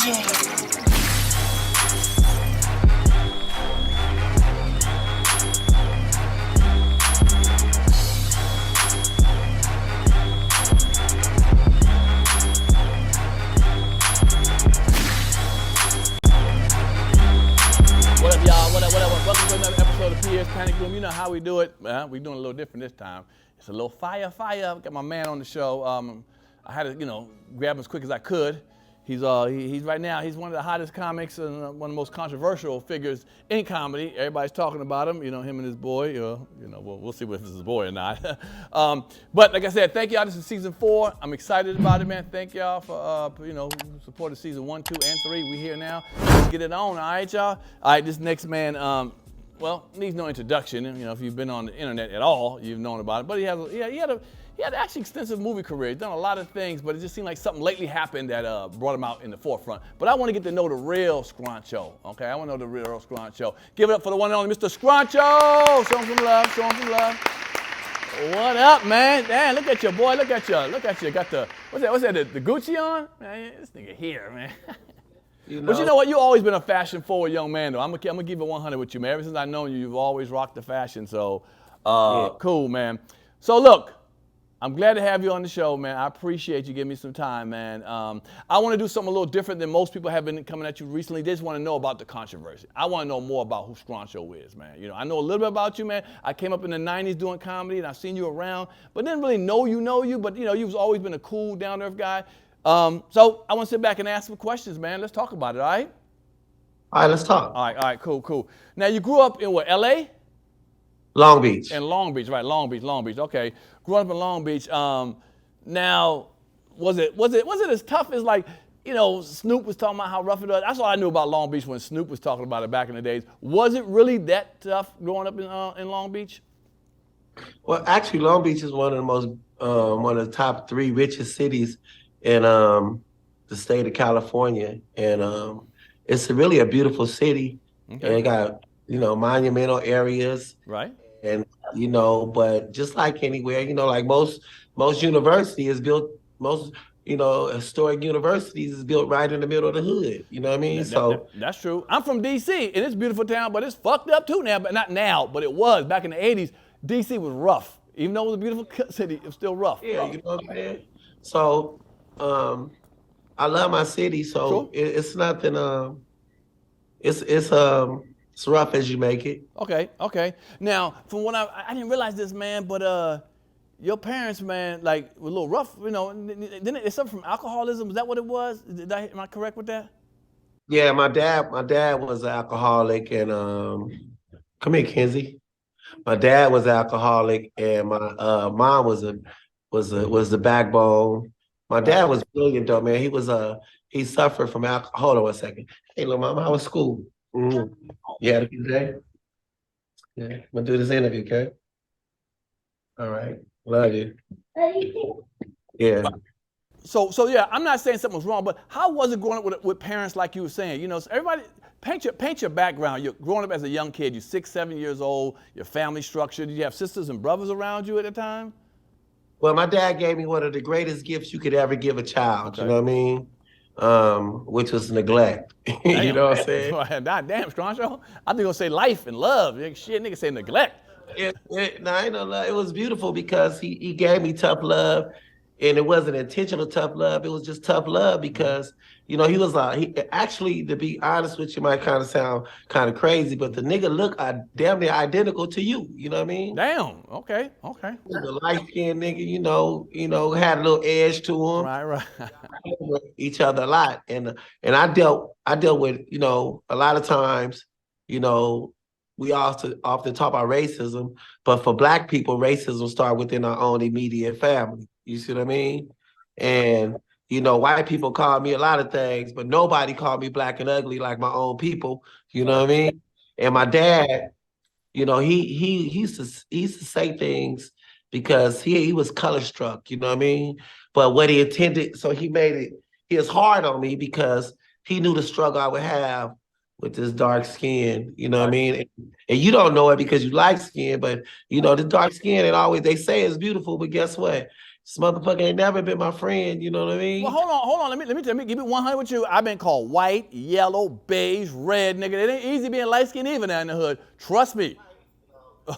Welcome to another episode of Pierre's Panic Room. You know how we do it. We're doing a little different this time. It's a little fire. Got my man on the show. I had to, grab him as quick as I could. He's right now, he's one of the hottest comics and one of the most controversial figures in comedy. Everybody's talking about him, him and his boy. We'll see if it's his boy or not. But like I said, thank y'all. This is season 4. I'm excited about it, man. Thank y'all for, supporting season 1, 2, and 3. We here now. Let's get it on, all right, y'all? All right, this next man, needs no introduction. If you've been on the internet at all, you've known about it. But he had actually extensive movie career. He's done a lot of things, but it just seemed like something lately happened that brought him out in the forefront. But I want to get to know the real Scruncho, okay? I want to know the real Scruncho. Give it up for the one and only Mr. Scruncho. Show him some love. What up, man? Damn, look at you, boy. Look at you. Got the, what's that, the Gucci on? Man, this nigga here, man. But you know what? You've always been a fashion-forward young man, though. I'm gonna give it 100 with you, man. Ever since I've known you, you've always rocked the fashion. So, cool, man. So, look, I'm glad to have you on the show, man. I appreciate you giving me some time, man. I want to do something a little different than most people have been coming at you recently. They just want to know about the controversy. I want to know more about who Scruncho is, man. I know a little bit about you, man. I came up in the 90s doing comedy, and I've seen you around, but didn't really know you, but, you've always been a cool, down-to-earth guy. So I want to sit back and ask some questions, man. Let's talk about it, all right? All right, let's talk. All right, cool. Now, you grew up in what, L.A.? Long Beach. In Long Beach, right? Long Beach. Okay. Grew up in Long Beach. Now, was it as tough as Snoop was talking about how rough it was? That's all I knew about Long Beach when Snoop was talking about it back in the days. Was it really that tough growing up in Long Beach? Well, actually, Long Beach is one of the top 3 richest cities in the state of California, and it's really a beautiful city. Okay. And it got monumental areas, right? And but just like anywhere, like most university is built, historic universities is built right in the middle of the hood. You know what I mean? That's true. I'm from D.C. and it's a beautiful town, but it's fucked up too now. But not now, but it was back in the 80s. D.C. was rough, even though it was a beautiful city. It was still rough. Yeah, you know what I'm saying? So I love my city, so sure. It's nothing. It's rough as you make it. Okay. Now, from what I didn't realize this, man, but your parents, man, were a little rough. Didn't it suffer from alcoholism? Was that what it was? Am I correct with that? Yeah, my dad was an alcoholic, and come here, Kenzie. My dad was alcoholic, and my mom was the backbone. My dad was brilliant, though, man. He suffered from alcohol. Hold on one second. Hey, little mama, how was school? Mm-hmm. You had a good day? Yeah. I'm gonna do this interview, okay? All right. Love you. Yeah. So yeah, I'm not saying something was wrong, but how was it growing up with parents like you were saying? So everybody, paint your background. You're growing up as a young kid. You're 6, 7 years old. Your family structure. Did you have sisters and brothers around you at the time? Well, my dad gave me one of the greatest gifts you could ever give a child. Okay. You know what I mean? Which was neglect. You know what I'm saying? Damn, Scruncho. I think gonna say life and love. Shit, nigga say neglect. I ain't no love. It was beautiful because he gave me tough love, and it wasn't intentional tough love. It was just tough love because he was he actually, to be honest with you, might kind of sound kind of crazy, but the nigga looked damn near identical to you. You know what I mean? Damn. Okay. The light-skinned nigga, had a little edge to him. Right. Each other a lot, and I dealt with a lot of times, we often talk about racism, but for Black people, racism starts within our own immediate family. You see what I mean? And white people call me a lot of things, but nobody called me black and ugly like my own people. You know what I mean? And my dad, he used to say things because he was color struck. You know what I mean? But what he intended, so he was hard on me because he knew the struggle I would have with this dark skin, you know what I mean? And you don't know it because you like skin, but you know, the dark skin, and always they say it's beautiful, but guess what? This motherfucker ain't never been my friend, you know what I mean? Well, hold on. Let me give it 100 with you. I've been called white, yellow, beige, red, nigga. It ain't easy being light skinned even out in the hood. Trust me.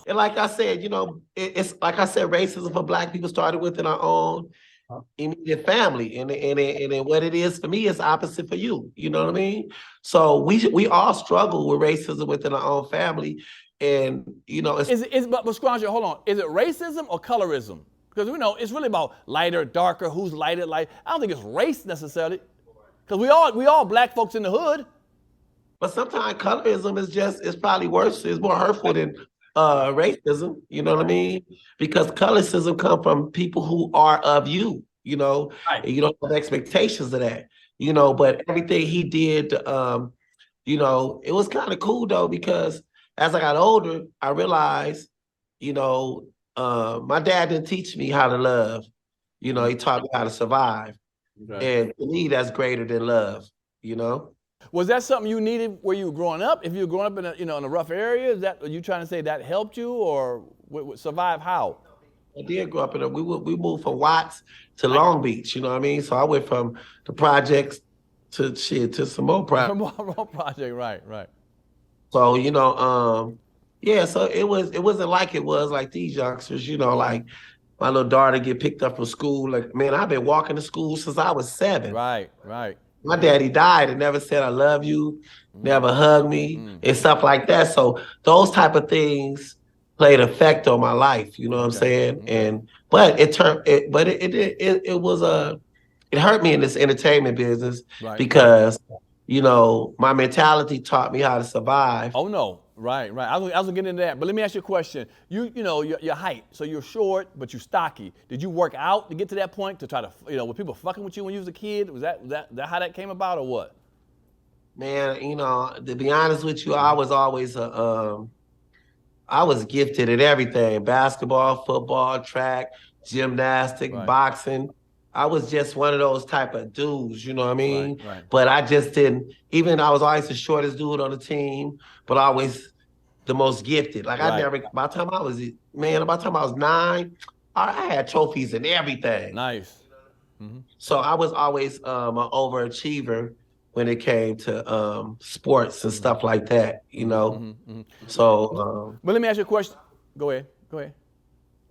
And like I said, you know, it's like I said, racism for Black people started within our own immediate family, and what it is for me is opposite for you. You know what I mean? So we all struggle with racism within our own family, and you know, But Scruncho, hold on. Is it racism or colorism? Because we know it's really about lighter, darker, who's lighter, light. I don't think it's race necessarily, because we all Black folks in the hood. But sometimes colorism it's probably worse. It's more hurtful than racism. You know what I mean? Because colorism come from people who are of you. You know, Right. And you don't have expectations of that. You know, but everything he did, you know, it was kind of cool though, because as I got older, I realized, you know, my dad didn't teach me how to love. You know, he taught me how to survive. Okay. And to me, that's greater than love. You know. Was that something you needed where you were growing up? If you were growing up in a, in a rough area, is that, are you trying to say that helped you, or survive how? I did grow up we moved from Watts to Long Beach, you know what I mean? So I went from the projects to some more projects. Project, right. So, you know, yeah, so it wasn't like it was like these youngsters, you know, like my little daughter get picked up from school. Like, man, I've been walking to school since I was 7. Right. My daddy died and never said I love you, never hugged me, and stuff like that. So those type of things played effect on my life. You know what I'm saying? Okay. And but it hurt me in this entertainment business because you know my mentality taught me how to survive. Oh no, right. I was gonna get into that, but let me ask you a question. You know your height, so you're short but you're stocky. Did you work out to get to that point to try to, were people fucking with you when you was a kid? Was that how that came about, or what? Man, you know, to be honest with you, I was always I was gifted at everything: basketball, football, track, gymnastics, boxing. I was just one of those type of dudes, you know what I mean? Right. But I just didn't, even I was always the shortest dude on the team, but always the most gifted. Like I never, by the time I was 9, I had trophies and everything. Nice. So I was always an overachiever when it came to sports and stuff like that, you know? So. But let me ask you a question. Go ahead.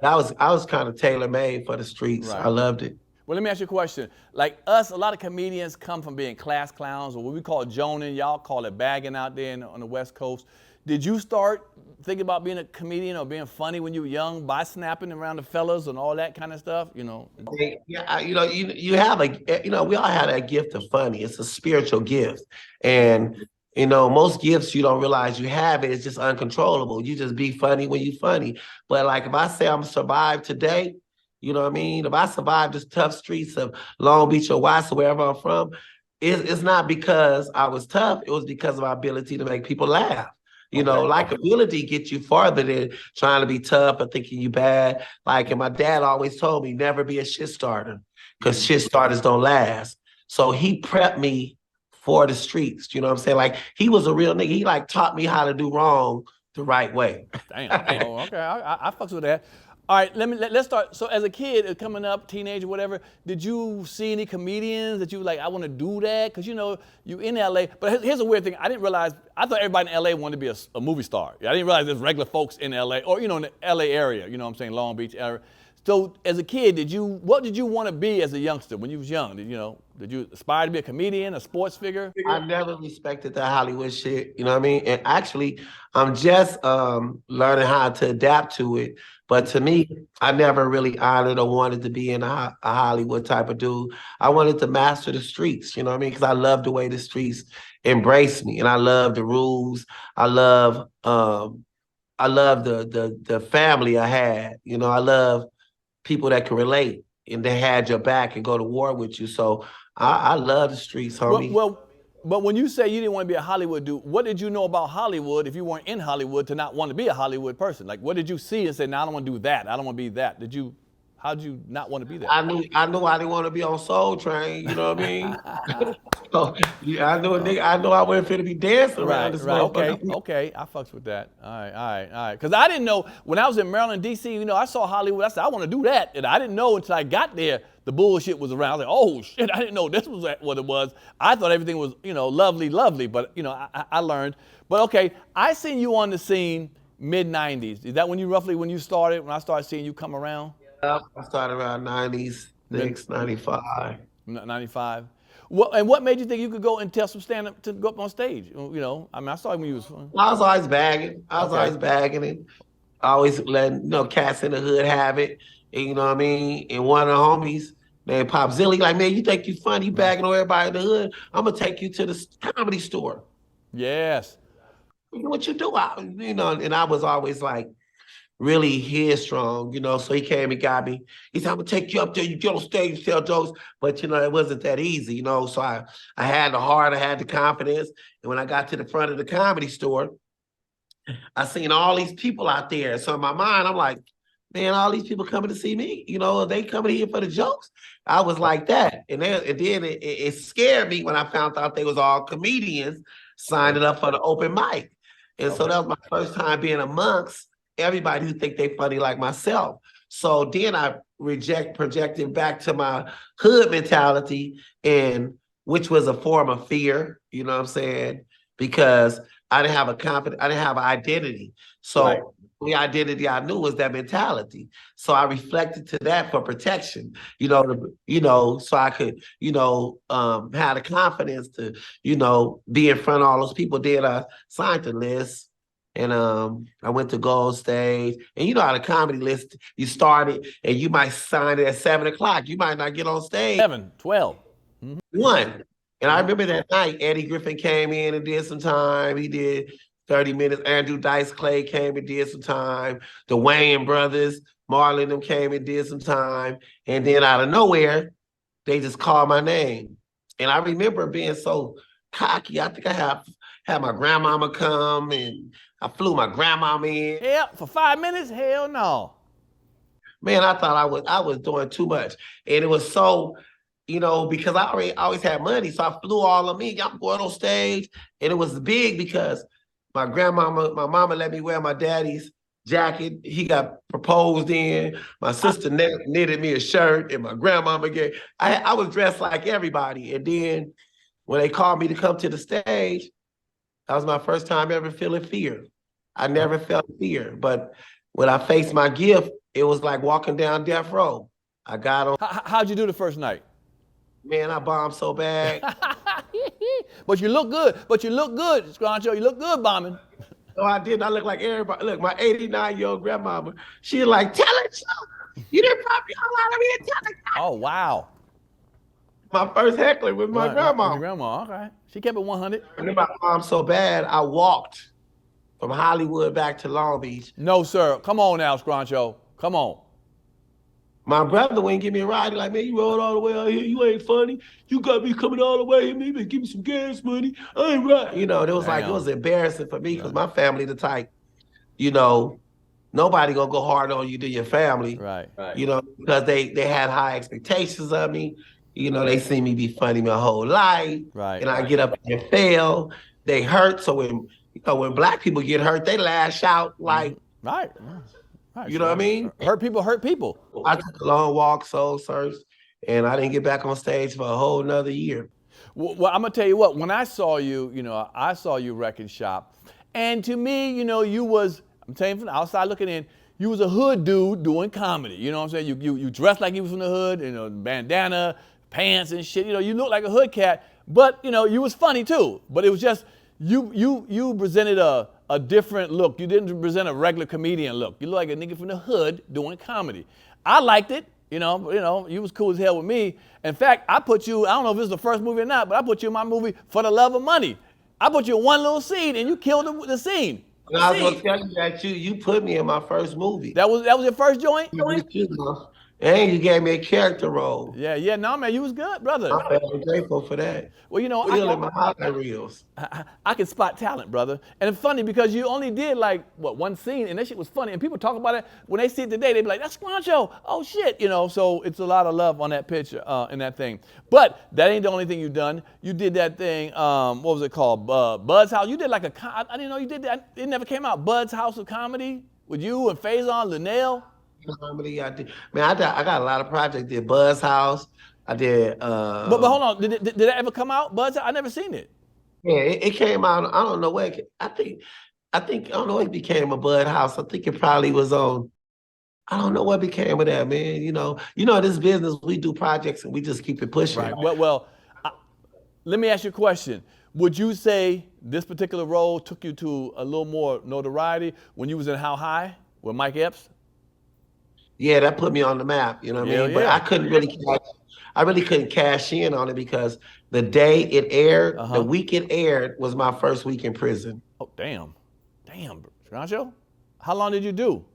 I was kind of tailor-made for the streets. I loved it. Well, let me ask you a question. Like us, a lot of comedians come from being class clowns, or what we call joning. Y'all call it bagging out there on the West Coast. Did you start thinking about being a comedian or being funny when you were young by snapping around the fellas and all that kind of stuff? You know. Yeah, you have we all have that gift of funny. It's a spiritual gift, and you know most gifts you don't realize you have it. It's just uncontrollable. You just be funny when you funny. But like if I say I'm survived today. You know what I mean? If I survived the tough streets of Long Beach or Watts or wherever I'm from, it's not because I was tough. It was because of my ability to make people laugh. You know, likability gets you farther than trying to be tough or thinking you bad. Like, and my dad always told me, never be a shit starter, because shit starters don't last. So he prepped me for the streets. You know what I'm saying? Like, he was a real nigga. He like taught me how to do wrong the right way. Damn. Oh, okay. I fucks with that. All right, let's start. So as a kid, coming up, teenager, whatever, did you see any comedians that you were like, I want to do that? Because, you in LA. But here's a weird thing. I didn't realize, I thought everybody in LA wanted to be a movie star. I didn't realize there's regular folks in LA, or, in the LA area, you know what I'm saying, Long Beach area. So as a kid, what did you want to be as a youngster when you was young? Did you aspire to be a comedian, a sports figure? I never respected that Hollywood shit, you know what I mean? And actually, I'm just learning how to adapt to it. But to me, I never really honored or wanted to be in a Hollywood type of dude. I wanted to master the streets, you know what I mean? Because I love the way the streets embrace me, and I love the rules. I love the family I had. I love people that can relate and they had your back and go to war with you. So I love the streets, homie. But when you say you didn't want to be a Hollywood dude, what did you know about Hollywood if you weren't in Hollywood to not want to be a Hollywood person? Like, what did you see and say, no, I don't want to do that. I don't want to be that. How did you not want to be that? I knew I didn't want to be on Soul Train, you know what I mean? So yeah, I know a nigga. I know I wasn't finna be dancing around this motherfucker. Okay. I fucks with that. All right. Because I didn't know when I was in Maryland, D.C. You know, I saw Hollywood. I said I want to do that, and I didn't know until I got there the bullshit was around. I was like, oh shit, I didn't know this was what it was. I thought everything was lovely, but I learned. But okay, I seen you on the scene mid '90s. Is that when you started? When I started seeing you come around? Yeah, I started around 96, 95. 95. What made you think you could go and tell some stand-up to go up on stage? I saw you when you was fun. I was always bagging. And always letting cats in the hood have it. And, you know what I mean? And one of the homies named Pop Zilly, like, man, you think you funny, you bagging on everybody in the hood? I'm gonna take you to the comedy store. Yes. What you do? And I was always like really headstrong, so he came and got me. He said, I'm gonna take you up there, you get on stage, tell jokes. But it wasn't that easy, so I had the heart, I had the confidence. And when I got to the front of the comedy store, I seen all these people out there. So in my mind, I'm like, man, all these people coming to see me, they coming here for the jokes. I was like that. And then it scared me when I found out they was all comedians signing up for the open mic. And so that was my first time being amongst everybody who think they funny like myself. So then I projected back to my hood mentality, and which was a form of fear, you know what I'm saying? Because I didn't have I didn't have an identity. So the identity I knew was that mentality. So I reflected to that for protection, so I could, have the confidence to, be in front of all those people. Then I signed the list. And I went to Gold Stage. And how the comedy list, you started and you might sign it at 7 o'clock. You might not get on stage. 7, 12. 1. And I remember that night, Eddie Griffin came in and did some time. He did 30 minutes. Andrew Dice Clay came and did some time. The Wayans brothers, Marlon, them came and did some time. And then out of nowhere, they just called my name. And I remember being so cocky. I think I had my grandmama come, and I flew my grandmama in. Yeah, for 5 minutes? Hell no. Man, I thought I was doing too much. And it was so, because I always had money. So I flew all of me. I'm going on stage. And it was big because my mama let me wear my daddy's jacket. He got proposed in. My sister knitted me a shirt, and my grandmama I was dressed like everybody. And then when they called me to come to the stage, that was my first time ever feeling fear. I never felt fear. But when I faced my gift, it was like walking down death row. I got on. How'd you do the first night? Man, I bombed so bad. But you look good, Scruncho. You look good bombing. No, I didn't. I look like everybody. Look, my 89-year-old grandmama, she like, tell it so. You didn't pop your whole lot of me and tell it. Oh, wow. My first heckler was my grandma. Your grandma, okay. She kept it 100. And then my mom so bad, I walked from Hollywood back to Long Beach. No, sir. Come on now, Scruncho. Come on. My brother wouldn't give me a ride. He like, man, you rode all the way out here. You ain't funny. You got me coming all the way here. Maybe give me some gas money. I ain't right. It was like, it was embarrassing for me because my family the type, nobody gonna go harder on you than your family. Right. Because they had high expectations of me. They see me be funny my whole life. Right. And I get up and fail. They hurt. So when black people get hurt, they lash out like. Right. You know what I mean? Hurt people. I took a long walk, soul search, and I didn't get back on stage for a whole nother year. Well, I'm gonna tell you what. When I saw you, I saw you wrecking shop, and to me, you was. I'm telling you from the outside looking in, you was a hood dude doing comedy. You know what I'm saying? You dressed like you was from the hood, bandana, pants and shit. You look like a hood cat, but you was funny too. But it was just you presented a different look. You didn't present a regular comedian look. You look like a nigga from the hood doing comedy. I liked it. You was cool as hell with me. In fact, I put you, I don't know if this is the first movie or not, but I put you in my movie For the Love of Money. I put you in one little scene and you killed the scene. I was gonna tell you that you put me in my first movie. That was your first joint? And you gave me a character role. Yeah, no, man, you was good, brother. I'm very grateful for that. Well, you know, Put it in my highlight reels. I can spot talent, brother. And it's funny because you only did like, what, one scene, and that shit was funny. And people talk about it. When they see it today, they be like, that's Scruncho. Oh, shit, you know. So it's a lot of love on that picture, in that thing. But that ain't the only thing you've done. You did that thing, what was it called? Bud's House. You did like I didn't know you did that. It never came out. Bud's House of Comedy with you and Faison, Linnell. Comedy, I did. Man, I got a lot of projects. Did Buzz House. I did. But hold on, did that ever come out? Bud's, I never seen it. Yeah, it came out. I don't know where. I don't know. It became a Bud House. I think it probably was on. I don't know what became of that, man. This business, we do projects and we just keep it pushing. Right. Well, let me ask you a question. Would you say this particular role took you to a little more notoriety when you was in How High with Mike Epps? Yeah, that put me on the map. You know what I mean? But I really couldn't cash in on it because the day it aired, the week it aired was my first week in prison. Oh, damn, Scruncho, how long did you do?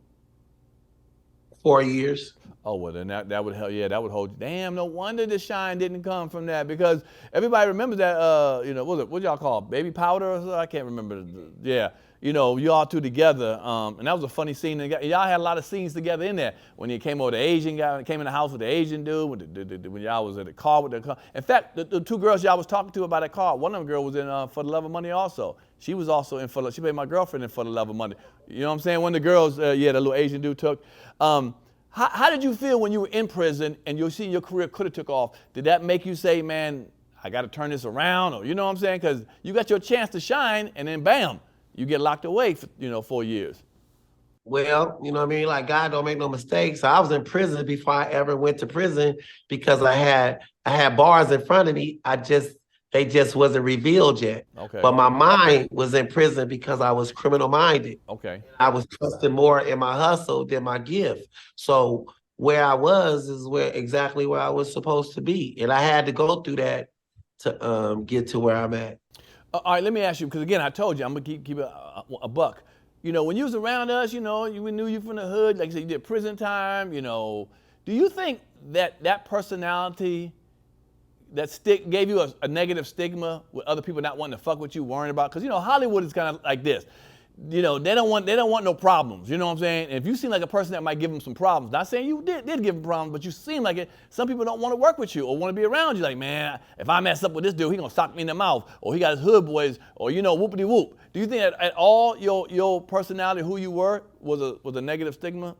4 years. Oh, well, then that would help. Yeah, that would hold you. Damn, no wonder the shine didn't come from that because everybody remembers that, what y'all call it? Baby powder or something? I can't remember. Yeah, you all two together. And that was a funny scene. Y'all had a lot of scenes together in there. When you came over, the Asian guy, came in the house with the Asian dude, when y'all was at the car with the car. In fact, the two girls y'all was talking to about that car, one of them girl was in For the Love of Money also. She was also in she played my girlfriend in For the Love of Money. You know what I'm saying? One of the girls, the little Asian dude took. How did you feel when you were in prison and you see your career could have took off? Did that make you say, man, I got to turn this around? Or you know what I'm saying? Because you got your chance to shine and then bam, you get locked away for 4 years. Well, you know what I mean? Like God don't make no mistakes. I was in prison before I ever went to prison because I had bars in front of me. They just wasn't revealed yet. Okay. But my mind was in prison because I was criminal minded. Okay. I was trusting more in my hustle than my gift. So where I was is exactly where I was supposed to be. And I had to go through that to get to where I'm at. All right, let me ask you, because again, I told you, I'm going to keep it a buck. When you was around us, we knew you from the hood, like you said, you did prison time, do you think that personality that gave you a negative stigma with other people not wanting to fuck with you, worrying about? Because Hollywood is kind of like this. They don't want no problems. You know what I'm saying? And if you seem like a person that might give them some problems, not saying you did give them problems, but you seem like it. Some people don't want to work with you or want to be around you. Like, man, if I mess up with this dude, he gonna sock me in the mouth, or he got his hood boys, or whoopity whoop. Do you think that at all your personality, who you were, was a negative stigma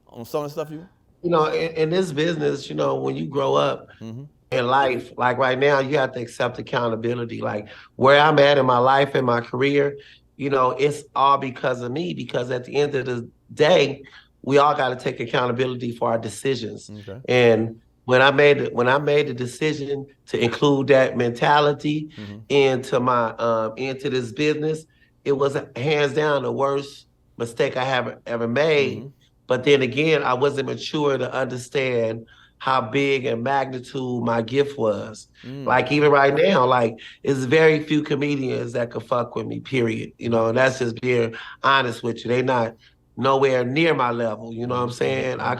on some of the stuff you? In this business, when you grow up. Mm-hmm. In life, like right now, you have to accept accountability. Like where I'm at in my life and my career, it's all because of me. Because at the end of the day, we all got to take accountability for our decisions. Okay. And when I made the decision to include that mentality into this business, it was hands down the worst mistake I have ever made. Mm-hmm. But then again, I wasn't mature to understand how big and magnitude my gift was. Like even right now, like it's very few comedians that could fuck with me, period. And that's just being honest with you. They not nowhere near my level, you know what I'm saying? I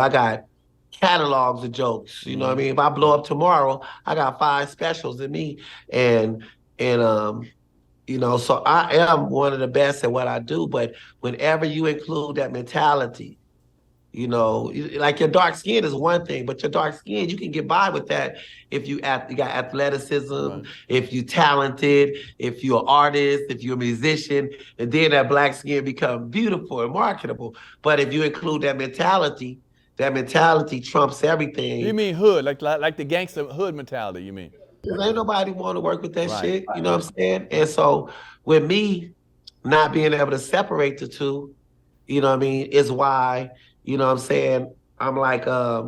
got catalogs of jokes, you know what I mean? If I blow up tomorrow, I got 5 specials in me. And so I am one of the best at what I do, but whenever you include that mentality, like your dark skin is one thing, but your dark skin, you can get by with that if you got athleticism, right. If you're talented, if you're an artist, if you're a musician, and then that black skin become beautiful and marketable. But if you include that mentality trumps everything. You mean hood, like the gangster hood mentality, you mean? Ain't nobody want to work with that shit, you know what I'm saying? And so with me not being able to separate the two, you know what I mean, is why, you know what I'm saying, I'm like I'm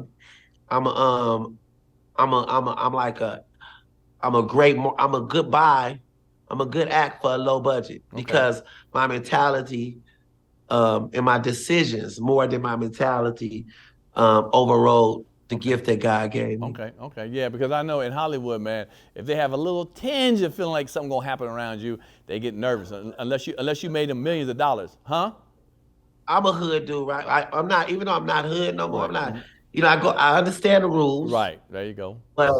a good act for a low budget because my mentality and my decisions more than my mentality overrode the gift that God gave me. Okay, yeah, because I know in Hollywood, man, if they have a little tinge of feeling like something gonna happen around you, they get nervous unless you made them millions of dollars, huh? I'm a hood dude, right? I'm not, even though I'm not hood no more. Right. I'm not. You know, I understand the rules. Right. There you go. But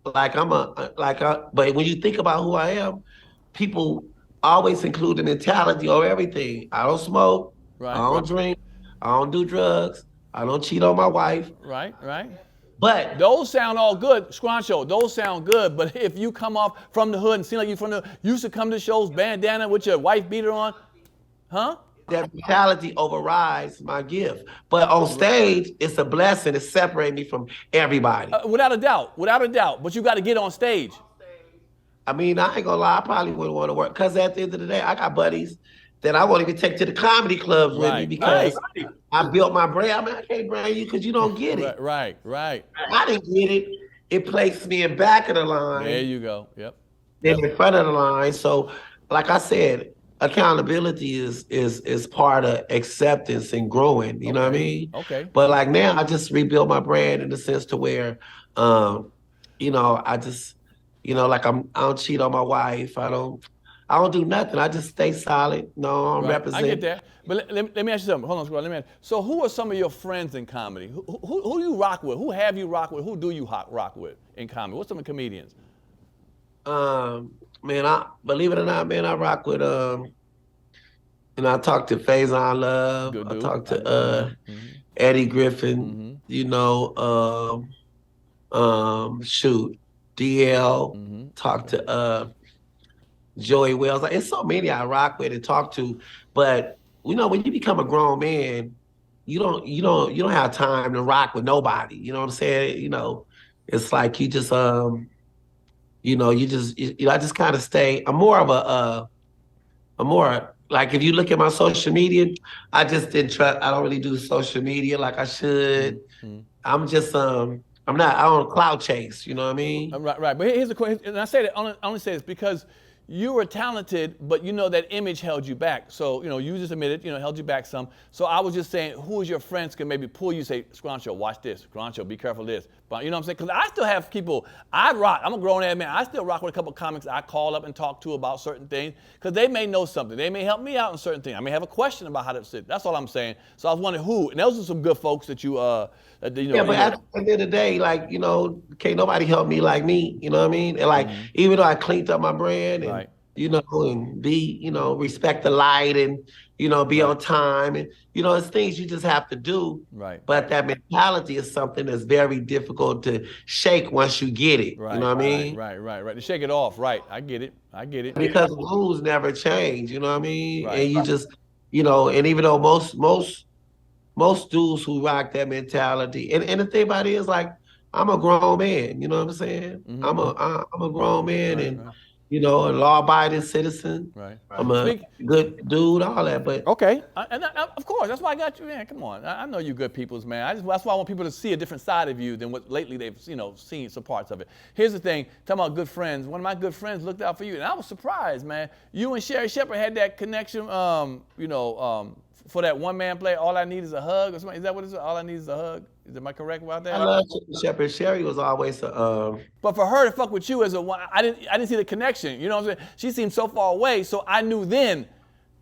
like but when you think about who I am, people always include the mentality of everything. I don't smoke. I Right. don't drink. I don't do drugs. I don't cheat on my wife. Right. Right. But Those sound all good, Scruncho. Those sound good. But if you come off from the hood and seem like you from the, you used to come to shows bandana with your wife beater on, huh? that mentality overrides my gift. But on stage, it's a blessing. It separates me from everybody. Without a doubt. Without a doubt. But you got to get on stage. I mean, I ain't gonna lie, I probably wouldn't want to work because at the end of the day, I got buddies that I won't even take to the comedy clubs with me because I built my brand. I mean, I can't brand you because you don't get it. Right. I didn't get it. It placed me in back of the line. There you go. Yep. Then in front of the line. So, like I said, accountability is part of acceptance and growing. You know what I mean? Okay. But like now, I just rebuilt my brand in the sense to where, you know, I just, you know, like I don't cheat on my wife. I don't do nothing. I just stay solid. No, I represent. I get that. But let me ask you something. Hold on, Squad. Let me ask. So who are some of your friends in comedy? Who do you rock with? Who have you rock with? Who do you rock with in comedy? What's some of the comedians? Man, I believe it or not, man, I rock with and I talk to Faison Love. Good I dude. talk to Eddie Griffin. You know, shoot, DL. Talk to Joey Wells. Like, it's so many I rock with and talk to, but you know, when you become a grown man, you don't have time to rock with nobody. You know what I'm saying? You know, it's like you just you know, I just kind of stay. I'm more of like, if you look at my social media, I just didn't trust. I don't really do social media like I should. I'm just I don't cloud chase. You know what I mean? Right. But here's the question, and I say that only say this because you were talented, but you know that image held you back. So, you know, you just admitted, you know, held you back some. So I was just saying, who is your friends can maybe pull you, say, Scruncho, watch this. Scruncho, be careful of this. But you know what I'm saying? Because I still have people, I rock. I'm a grown ass man. I still rock with a couple of comics I call up and talk to about certain things because they may know something. They may help me out in certain things. I may have a question about how to sit. That's all I'm saying. So I was wondering who, and those are some good folks that you, that, you know. Yeah, but at the end of the day, like, you know, can't nobody help me like me. You know what I mean? And like, even though I cleaned up my brand and, you know, and be, you know, respect the light and, you know, be on time. And, you know, it's things you just have to do. Right. But that mentality is something that's very difficult to shake once you get it. Right. You know what I mean? Right. To shake it off. Right. I get it. Because rules never change. You know what I mean? Right. And you just, you know, and even though most dudes who rock that mentality, and the thing about it is, like, I'm a grown man. You know what I'm saying? I'm a grown man, and you know, a law-abiding citizen. Right. I'm a good dude, all that. But okay, and of course, that's why I got you, man. Come on, I know you good peoples, man. That's why I want people to see a different side of you than what lately they've, you know, seen some parts of it. Here's the thing, talking about good friends. One of my good friends looked out for you, and I was surprised, man. You and Sherri Shepard had that connection, you know, for that one-man play. All I need is a hug, or something. Is that what it is? All I need is a hug. Am I correct about that? I love Sherri Shepard. Sherri was always But for her to fuck with you as a one, I didn't see the connection. You know what I'm saying? She seemed so far away, so I knew then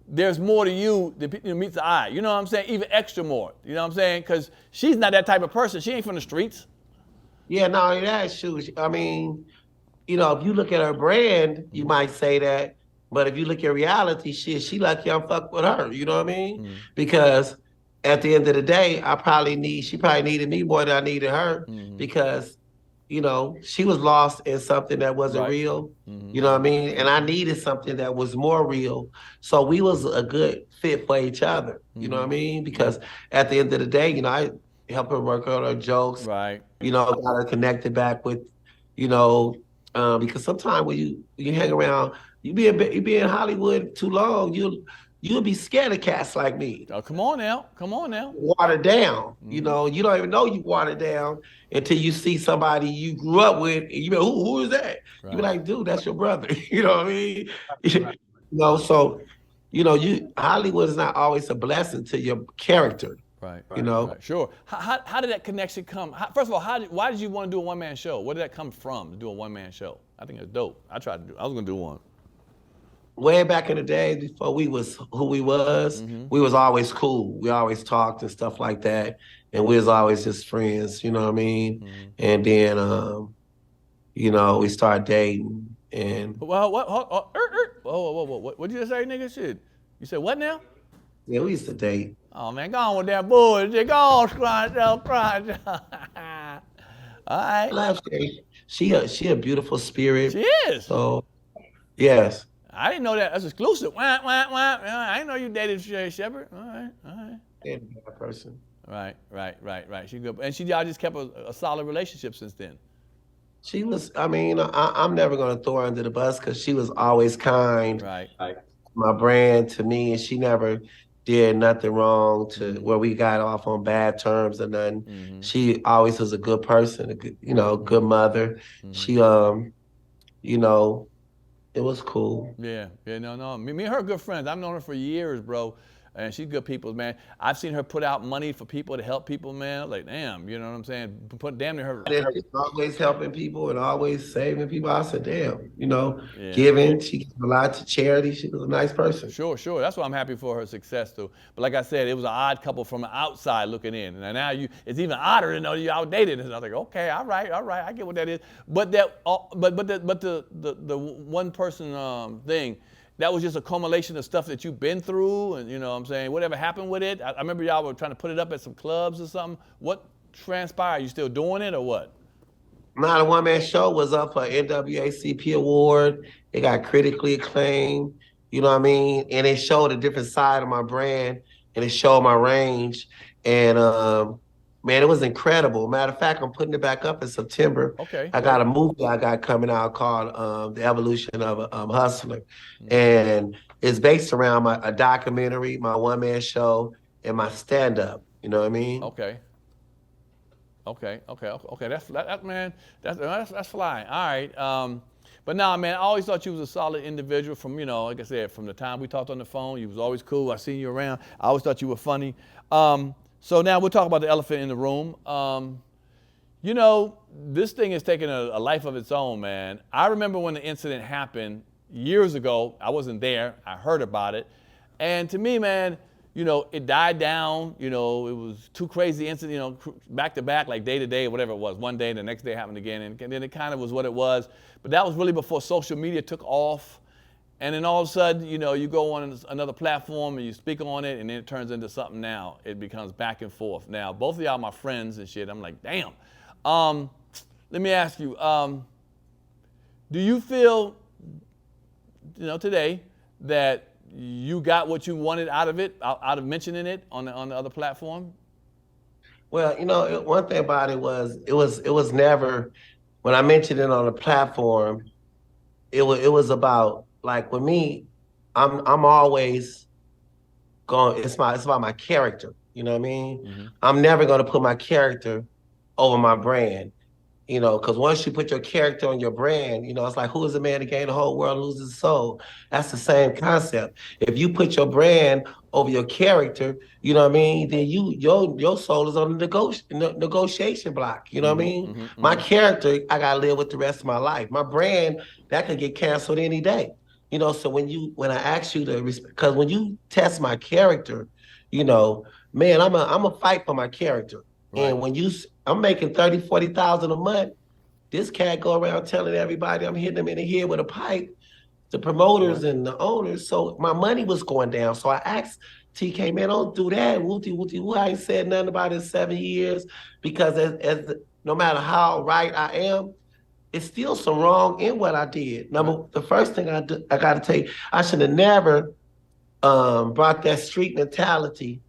there's more to you than meets the eye. You know what I'm saying? Even extra more. You know what I'm saying? Because she's not that type of person. She ain't from the streets. Yeah, no, that's true. I mean, you know, if you look at her brand, you might say that. But if you look at reality, she lucky I'm fuck with her. You know what I mean? Because at the end of the day, she probably needed me more than I needed her because, you know, she was lost in something that wasn't real. You know what I mean? And I needed something that was more real. So we was a good fit for each other. You know what I mean? Because at the end of the day, you know, I helped her work on her jokes. Right. You know, got her connected back with, you know, because sometimes when you hang around, you be in Hollywood too long, you'll be scared of cats like me. Oh, come on now. Watered down. You know, you don't even know you watered down until you see somebody you grew up with, and you be like, who is that? Right. You be like, dude, that's your brother. You know what I mean? Right. You know, so, you know, Hollywood is not always a blessing to your character. Right. You know? Right. Sure. How did that connection come? First of all, why did you want to do a one-man show? Where did that come from, to do a one-man show? I think it's dope. I was going to do one. way back in the day, before we was who we was, we was always cool. We always talked and stuff like that, and we was always just friends. You know what I mean? And then, we started dating, and Well, what? What did you just say, nigga? Shit. You said what now? yeah, we used to date. Oh man, go on with that bullshit. Go on, Scruncho, Scruncho. All right. I love Sherri. She a beautiful spirit. She is. So yes. I didn't know that. That's exclusive. Wah, wah, wah. I didn't know you dated Sherri Shepherd. All right. And a bad person. Right. She good, and y'all just kept a solid relationship since then. She was. I mean, I'm never gonna throw her under the bus because she was always kind. Right. Like my brand to me, and she never did nothing wrong to where we got off on bad terms or nothing. She always was a good person, a good, good mother. She, it was cool. Yeah, no. Me and her are good friends. I've known her for years, bro. And she's good people, man. I've seen her put out money for people to help people, man. Like, damn, you know what I'm saying? Put damn near her. She's always helping people and always saving people. I said, damn, giving. She gave a lot to charity. She was a nice person. Sure. That's why I'm happy for her success, too. But like I said, it was an odd couple from the outside looking in. And now it's even odder to know you outdated. And I was like, okay, all right, I get what that is. But the one person thing. That was just a culmination of stuff that you've been through, and you know what I'm saying, whatever happened with it. I remember y'all were trying to put it up at some clubs or something. What transpired? You still doing it or what? Nah, the one-man show was up for NAACP award. It got critically acclaimed, you know what I mean? And it showed a different side of my brand, and it showed my range. And man, it was incredible. Matter of fact, I'm putting it back up in September. Okay. I got a movie I got coming out called The Evolution of a Hustler. And it's based around a documentary, my one-man show, and my stand-up. You know what I mean? Okay. That's man. That's flying. All right. But nah, man, I always thought you was a solid individual from, like I said, from the time we talked on the phone, you was always cool. I seen you around. I always thought you were funny. So now we'll talk about the elephant in the room. This thing is taking a life of its own, man. I remember when the incident happened years ago. I wasn't there. I heard about it. And to me, man, it died down. It was two crazy incidents, back to back, like day to day, whatever it was. One day, the next day happened again. And then it kind of was what it was. But that was really before social media took off. And then all of a sudden, you go on another platform and you speak on it, and then it turns into something now. It becomes back and forth. Now, both of y'all are my friends and shit. I'm like, damn. Let me ask you, do you feel, today that you got what you wanted out of it, out of mentioning it on the other platform? Well, one thing about it was never, when I mentioned it on the platform, it was about, like, with me, I'm always going. It's about my character. You know what I mean? I'm never going to put my character over my brand. Because once you put your character on your brand, it's like, who is a man to gain the whole world and lose his soul? That's the same concept. If you put your brand over your character, you know what I mean, then your soul is on the negotiation block. You know what I mean? My character, I gotta live with the rest of my life. My brand, that could get canceled any day. So when I ask you to respect, because when you test my character, man, I'm a fight for my character. Right. And when I'm making 30, 40,000 a month, this cat go around telling everybody I'm hitting them in the head with a pipe, the promoters and the owners. So my money was going down. So I asked TK, man, don't do that. Woo. I ain't said nothing about it in 7 years, because as no matter how right I am, it's still some wrong in what I did. The first thing I got to tell you, I should have never brought that street mentality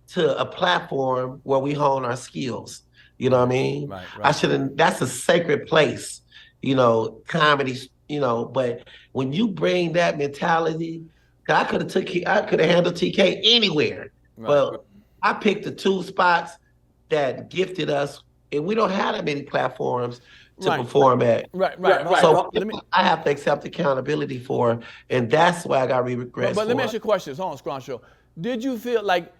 to a platform where we hone our skills. You know what I mean? Right. I shouldn't. That's a sacred place, comedy, but when you bring that mentality, I could have handled TK anywhere. Right. But I picked the two spots that gifted us, and we don't have that many platforms to perform at. Right. So I have to accept accountability for, and that's why I got regrets. But let me ask you a question. Hold on, Scruncho. Did you feel like,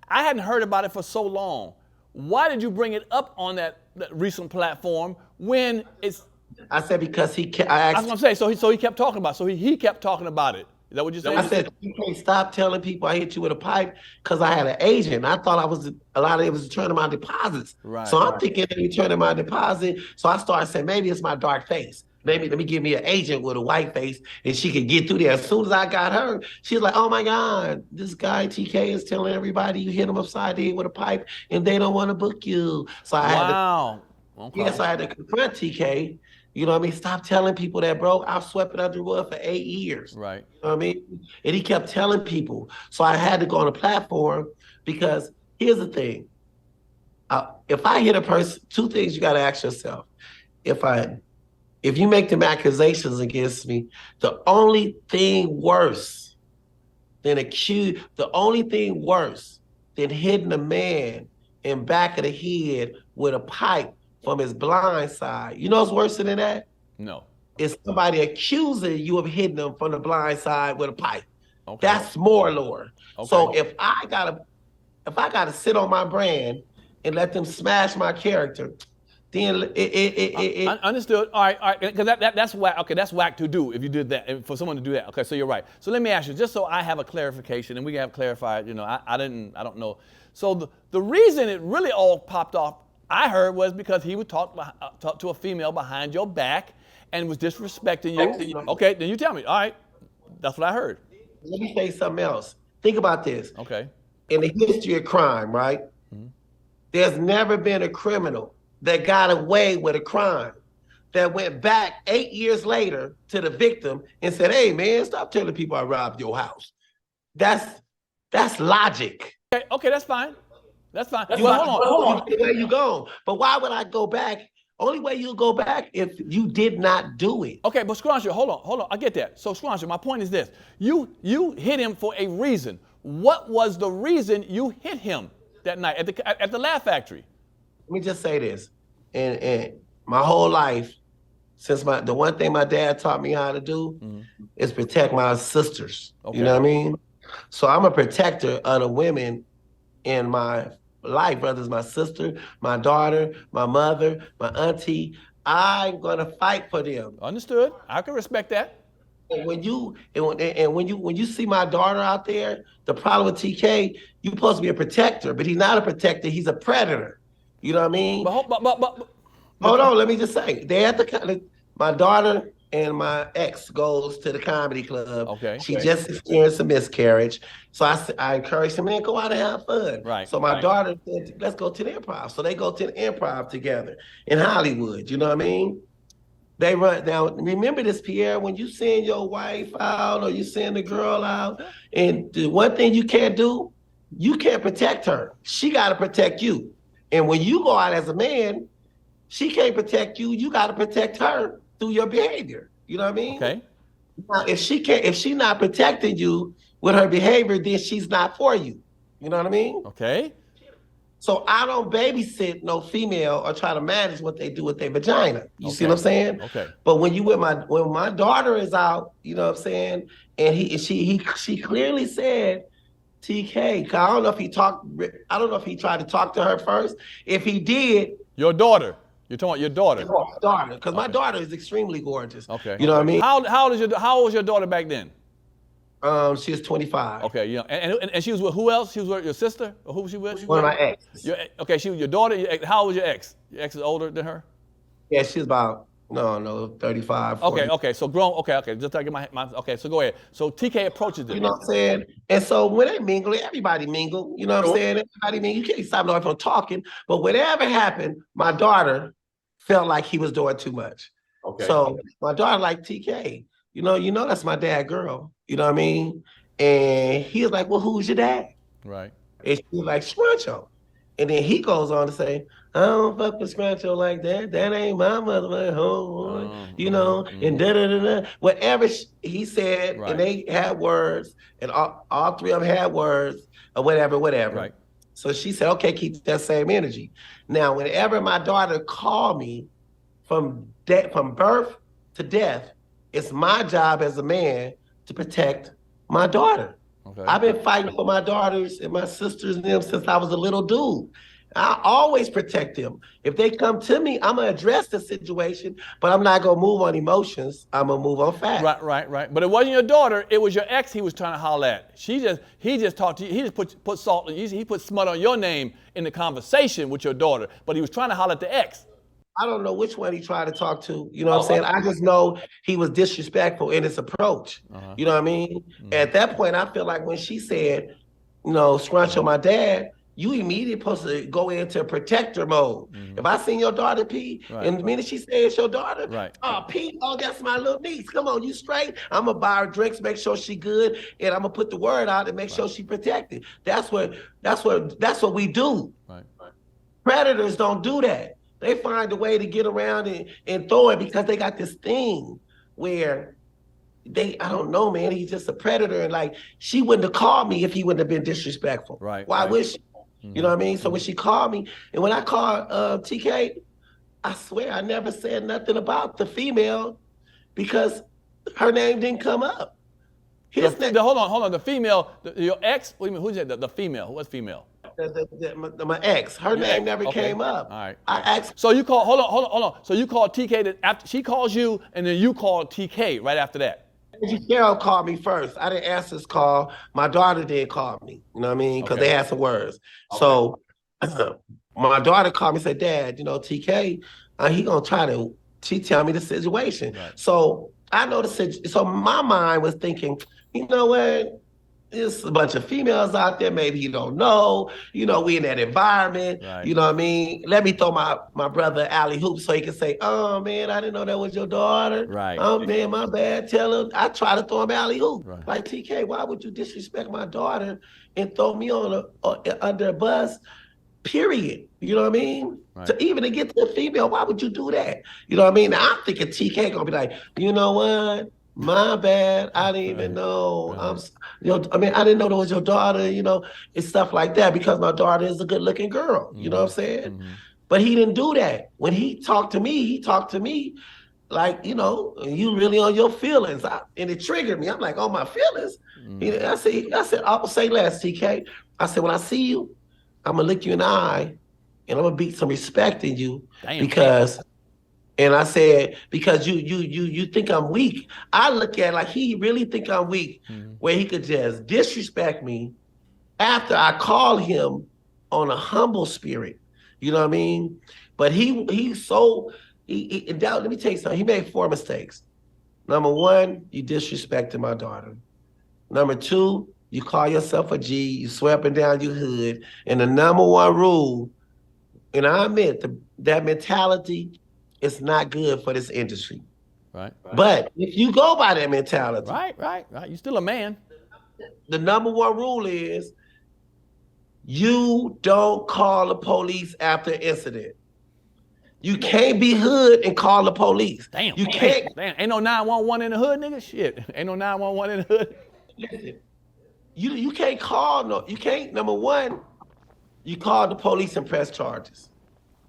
I hadn't heard about it for so long. Why did you bring it up on that recent platform when it's I said because I was gonna say, so he kept talking about it. So he kept talking about it. Is that what you said? I said, you can't stop telling people I hit you with a pipe because I had an agent. I thought a lot of it was returning my deposits. Right. So I'm thinking they returning my deposit. So I started saying, maybe it's my dark face. Maybe let me give me an agent with a white face and she could get through there. As soon as I got her, she's like, oh my God, this guy TK is telling everybody you hit him upside the head with a pipe and they don't want to book you. So I had to, yes, I had to confront TK. You know what I mean? Stop telling people that, bro. I've swept it under the rug for 8 years. Right. You know what I mean? And he kept telling people. So I had to go on a platform because here's the thing. If I hit a person, two things you got to ask yourself. If you make them accusations against me, the only thing worse than hitting a man in back of the head with a pipe from his blind side. You know what's worse than that? No. It's somebody accusing you of hitting them from the blind side with a pipe. Okay. That's more, Lord. Okay. So if I gotta sit on my brand and let them smash my character, then it understood. All right, because that's whack. Okay, that's whack to do if you did that, for someone to do that. Okay, so you're right. So let me ask you, just so I have a clarification, and we can have clarified. You know, I don't know. So the reason it really all popped off, I heard, was because he would talk to a female behind your back and was disrespecting you. Okay, then you tell me. All right, that's what I heard. Let me say something else. Think about this. Okay. In the history of crime, right? Mm-hmm. There's never been a criminal that got away with a crime that went back 8 years later to the victim and said, hey, man, stop telling people I robbed your house. That's logic. Okay, that's fine. That's fine. Hold on. Where you going? But why would I go back? Only way you'll go back if you did not do it. Okay, but Scruncho, hold on. I get that. So Scruncho, my point is this. You hit him for a reason. What was the reason you hit him that night at the Laugh Factory? Let me just say this. And my whole life, since the one thing my dad taught me how to do is protect my sisters. Okay. You know what I mean? So I'm a protector of the women in my life, whether it's my sister, my daughter, my mother, my auntie. I'm gonna fight for them. Understood. I can respect that. And when you see my daughter out there, the problem with TK, you're supposed to be a protector, but he's not a protector. He's a predator. You know what I mean? But hold on. Let me just say, my daughter and my ex goes to the comedy club. Okay. She just experienced a miscarriage. So I encouraged him, man, go out and have fun. Right. So my daughter said, let's go to the improv. So they go to the improv together in Hollywood. You know what I mean? They run now. Remember this, Pierre, when you send your wife out or you send the girl out, and the one thing you can't do, you can't protect her. She got to protect you. And when you go out as a man, she can't protect you. You got to protect her through your behavior. You know what I mean? Okay. Now, if she's not protecting you with her behavior, then she's not for you. You know what I mean? Okay. So I don't babysit no female or try to manage what they do with their vagina. You see what I'm saying? Okay. But when my daughter is out, you know what I'm saying, and she clearly said, TK, I don't know if he tried to talk to her first. If he did, your daughter. You're talking about your daughter. My daughter, because my daughter is extremely gorgeous. Okay. You know what I mean? How old was your daughter back then? She was 25. Okay, yeah. And she was with who else? She was with your sister? Or who was she with? One of my exes. Okay, she was your daughter. How old was your ex? Your ex is older than her? Yeah, she's about, 35, 40. Okay, so grown, okay. Just to get my okay, so go ahead. So TK approaches them. You know what I'm saying? And so when they mingle, everybody mingle. You know what I'm saying? Everybody mingle. You can't stop nobody from talking. But whatever happened, my daughter felt like he was doing too much. Okay. So my daughter like, TK, you know that's my dad girl. You know what I mean? And he was like, well, who's your dad? Right. And she was like, Scruncho. And then he goes on to say, I don't fuck with Scruncho like that. That ain't my mother, home, and da-da-da-da. Whatever he said, right. And they had words, and all three of them had words, or whatever. Right. So she said, okay, keep that same energy. Now, whenever my daughter called me from birth to death, it's my job as a man to protect my daughter. Okay. I've been fighting for my daughters and my sisters and them since I was a little dude. I always protect them. If they come to me, I'm gonna address the situation, but I'm not gonna move on emotions. I'm gonna move on facts. Right. But it wasn't your daughter. It was your ex. He was trying to holler at. He just talked to you. He just put salt. He put smut on your name in the conversation with your daughter. But he was trying to holler at the ex. I don't know which one he tried to talk to. You know what I'm saying? I just know he was disrespectful in his approach. You know what I mean? At that point, I feel like when she said, Scruncho, my dad, you immediately supposed to go into protector mode. If I seen your daughter pee, and the minute she said it's your daughter, pee, that's my little niece. Come on, you straight? I'm gonna buy her drinks, make sure she good, and I'm gonna put the word out and make sure she protected. That's what we do. Predators don't do that. They find a way to get around and throw it because they got this thing where I don't know, man, he's just a predator. And like, she wouldn't have called me if he wouldn't have been disrespectful. Why would she? You know what I mean? So when she called me, and when I called TK, I swear I never said nothing about the female because her name didn't come up. Hold on. The female, your ex, what do you mean, who's that? The female, what's female? My ex, her name never came up. All right. I asked. So you call, hold on. So you called TK after she calls you, and then you called TK right after that. Cheryl called me first. I didn't answer his call. My daughter did call me. You know what I mean? Because they had some words. So my daughter called me and said, Dad, TK, he gonna try to. She tell me the situation. So I know the situation. So my mind was thinking, you know what? There's a bunch of females out there, maybe you don't know, we in that environment, you know what I mean? Let me throw my brother alley hoop so he can say, oh man, I didn't know that was your daughter. Oh man, my bad, tell him. I try to throw him alley hoop. Like, TK, why would you disrespect my daughter and throw me under a bus, period? You know what I mean? To get to the female, why would you do that? You know what I mean? Now, I'm thinking TK gonna be like, you know what? My bad. I didn't even know. I didn't know that was your daughter, and stuff like that because my daughter is a good looking girl. You know what I'm saying? But he didn't do that. When he talked to me like, you really on your feelings. And it triggered me. I'm like, oh, my feelings? I said, I will say less, TK. I said, when I see you, I'm going to look you in the eye and I'm going to beat some respect in you because... And I said, because you think I'm weak. I look at it like he really think I'm weak, where he could just disrespect me after I call him on a humble spirit. You know what I mean? But let me tell you something. He made 4 mistakes. Number 1, you disrespected my daughter. Number 2, you call yourself a G. You swear up and down your hood. And the number 1 rule, and I admit that mentality. It's not good for this industry. Right. But if you go by that mentality. Right. You're still a man. The number 1 rule is you don't call the police after an incident. You can't be hood and call the police. Damn. You can't. Damn. Ain't no 911 in the hood, nigga? Shit. Ain't no 911 in the hood. Listen, you can't call you can't, number 1, you call the police and press charges.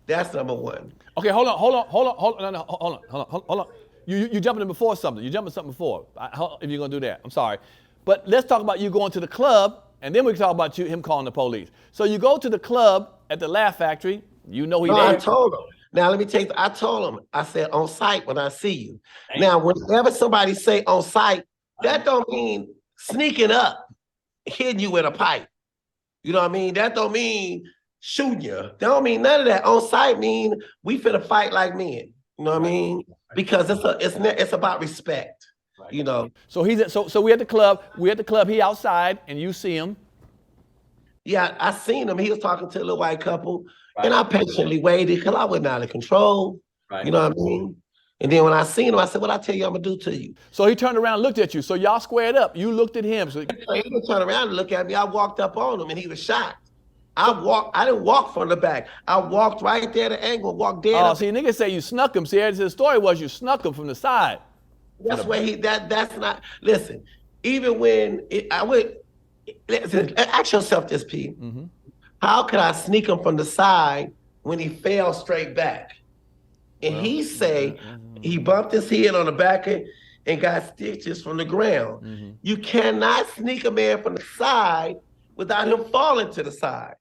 That's number 1. Okay, hold on. You jumping in before something. You jumping something before. If you're gonna do that, I'm sorry, but let's talk about you going to the club, and then we can talk about him calling the police. So you go to the club at the Laugh Factory. He there. I told him. Now let me tell you. I told him. I said on site when I see you. Now whenever somebody say on site, that don't mean sneaking up, hitting you with a pipe. You know what I mean? That don't mean shooting you. That don't mean none of that. On site mean we finna fight like men. You know what I mean? Because it's about respect. So so we at the club. He outside, and you see him. Yeah, I seen him. He was talking to a little white couple, and I patiently waited because I was not in control. You know what I mean? And then when I seen him, I said, "What I tell you, I'm gonna do to you." So he turned around, and looked at you. So y'all squared up. You looked at him. So he didn't turn around and look at me. I walked up on him, and he was shocked. I didn't walk from the back. I walked right there at the angle, walked dead. Oh, see, niggas say you snuck him. See, the story was you snuck him from the side. That's where that's not, listen, even when listen, ask yourself this, P. How could I sneak him from the side when he fell straight back? And he say he bumped his head on the back and got stitches from the ground. You cannot sneak a man from the side without him falling to the side.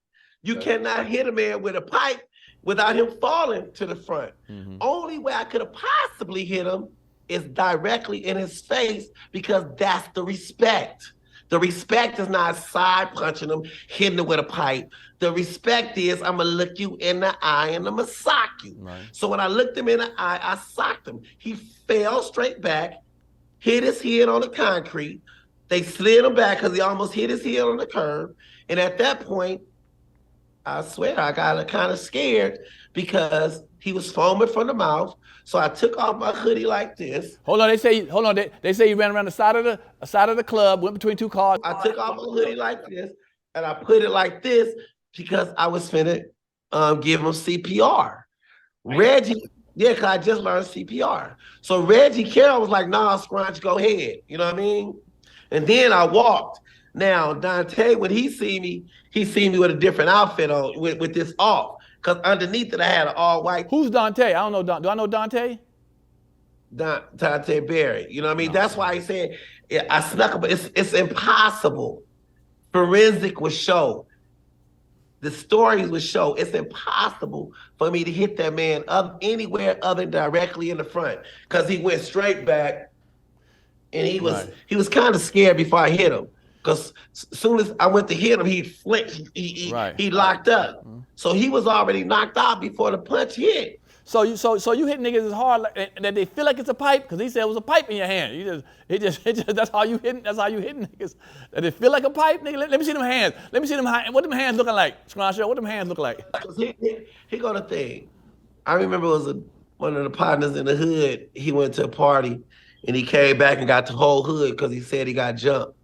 You cannot hit a man with a pipe without him falling to the front. Only way I could have possibly hit him is directly in his face, because that's the respect. The respect is not side punching him, hitting him with a pipe. The respect is, I'm gonna look you in the eye and I'm gonna sock you. Right. So when I looked him in the eye, I socked him. He fell straight back, hit his head on the concrete. They slid him back because he almost hit his head on the curb. And at that point, I swear I got kind of scared because he was foaming from the mouth. So I took off my hoodie like this. They say you ran around the side of the club, went between two cars. I took off my hoodie like this, and I put it like this because I was finna give him CPR. Reggie, because I just learned CPR. So Reggie Carroll was like, nah, Scrunch, go ahead. You know what I mean? And then I walked. Now, Dante, when he see me with a different outfit on, with this off. Because underneath it, I had an all-white. Who's Dante? I don't know. Do I know Dante? Dante Berry. You know what I mean? No. That's why he said, I snuck up. It's impossible. Forensic would show. The stories would show. It's impossible for me to hit that man anywhere other than directly in the front. Because he went straight back. And he was kind of scared before I hit him. Because as soon as I went to hit him, he flinched. He locked up. So he was already knocked out before the punch hit. So you hit niggas as hard that they feel like it's a pipe, because he said it was a pipe in your hand. That's how you hitting niggas. That they feel like a pipe, nigga. Let me see them hands. Let me see them. What them hands looking like, Scruncho? What them hands look like? He got a thing. I remember it was one of the partners in the hood. He went to a party and he came back and got the whole hood because he said he got jumped.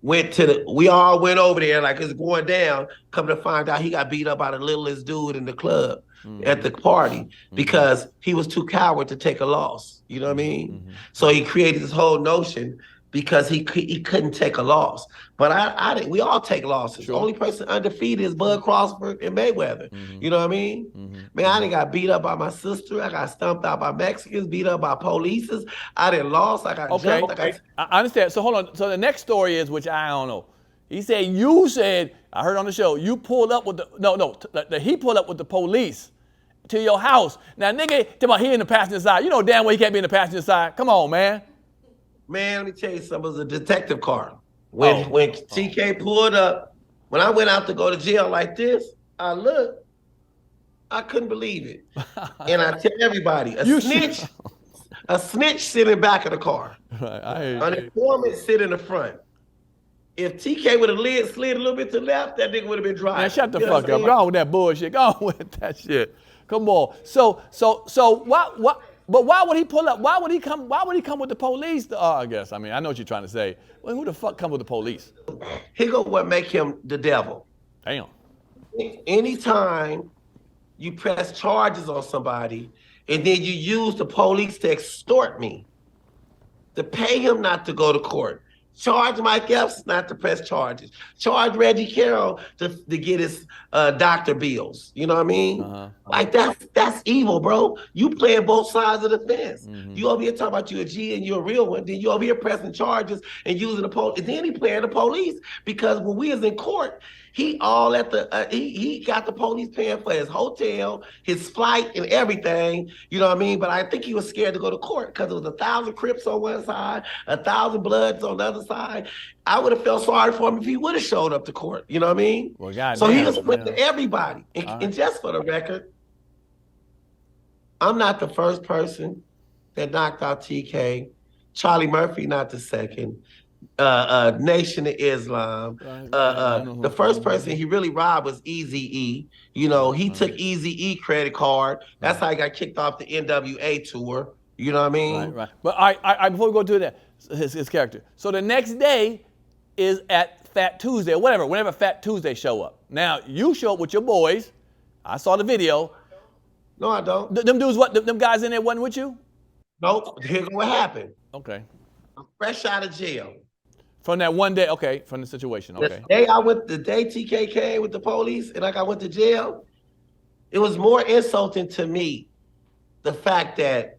We all went over there like it's going down. Come to find out he got beat up by the littlest dude in the club at the party because he was too coward to take a loss. You know what I mean? So he created this whole notion because he couldn't take a loss. But I didn't. We all take losses. Sure. The only person undefeated is Bud Crawford and Mayweather. You know what I mean? Man, I done got beat up by my sister. I got stumped out by Mexicans, beat up by polices. I done lost. I got jumped. I understand. So hold on. So the next story is, which I don't know. He said, I heard on the show, you pulled up with he pulled up with the police to your house. Now, nigga, talk about he in the passenger side. You know damn well he can't be in the passenger side. Come on, man. Man, let me tell you something. It was a detective car. When TK pulled up, when I went out to go to jail like this, I looked, I couldn't believe it. And I tell everybody, a snitch sitting back of the car. An informant sit in the front. If TK would have slid a little bit to the left, that nigga would have been driving. Man, shut the fuck up. Go on with that bullshit. Go on with that shit. Come on. So what? But why would he pull up? Why would he come with the police? I guess. I mean, I know what you're trying to say. Well, who the fuck come with the police? Here go what make him the devil. Damn. Anytime you press charges on somebody and then you use the police to extort me, to pay him not to go to court. Charge Mike Epps not to press charges. Charge Reggie Carroll to get his doctor bills. You know what I mean? Like that's evil, bro. You playing both sides of the fence. You over here talking about you a G and you're a real one. Then you over here pressing charges and using the police. And then he playing the police because when we was in court, he all at the he got the police paying for his hotel, his flight, and everything. You know what I mean? But I think he was scared to go to court because it was 1,000 Crips on one side, 1,000 Bloods on the other side. I would have felt sorry for him if he would have showed up to court. You know what I mean? Well, God so damn, he was with everybody. And just for the record, I'm not the first person that knocked out TK. Charlie Murphy not the second. Nation of Islam. The first person he really robbed was Eazy-E. You know, he took Eazy-E credit card. That's how he got kicked off the NWA tour. You know what I mean? Right. But I before we go to that, his character. So the next day is at Fat Tuesday or whatever, whenever Fat Tuesday show up. Now, you show up with your boys. I saw the video. No, I don't. Them dudes, them guys in there wasn't with you? Nope. Here's what happened. Okay. I'm fresh out of jail. From that one day, okay, from the situation, okay. The day TK came with the police and I went to jail, it was more insulting to me, the fact that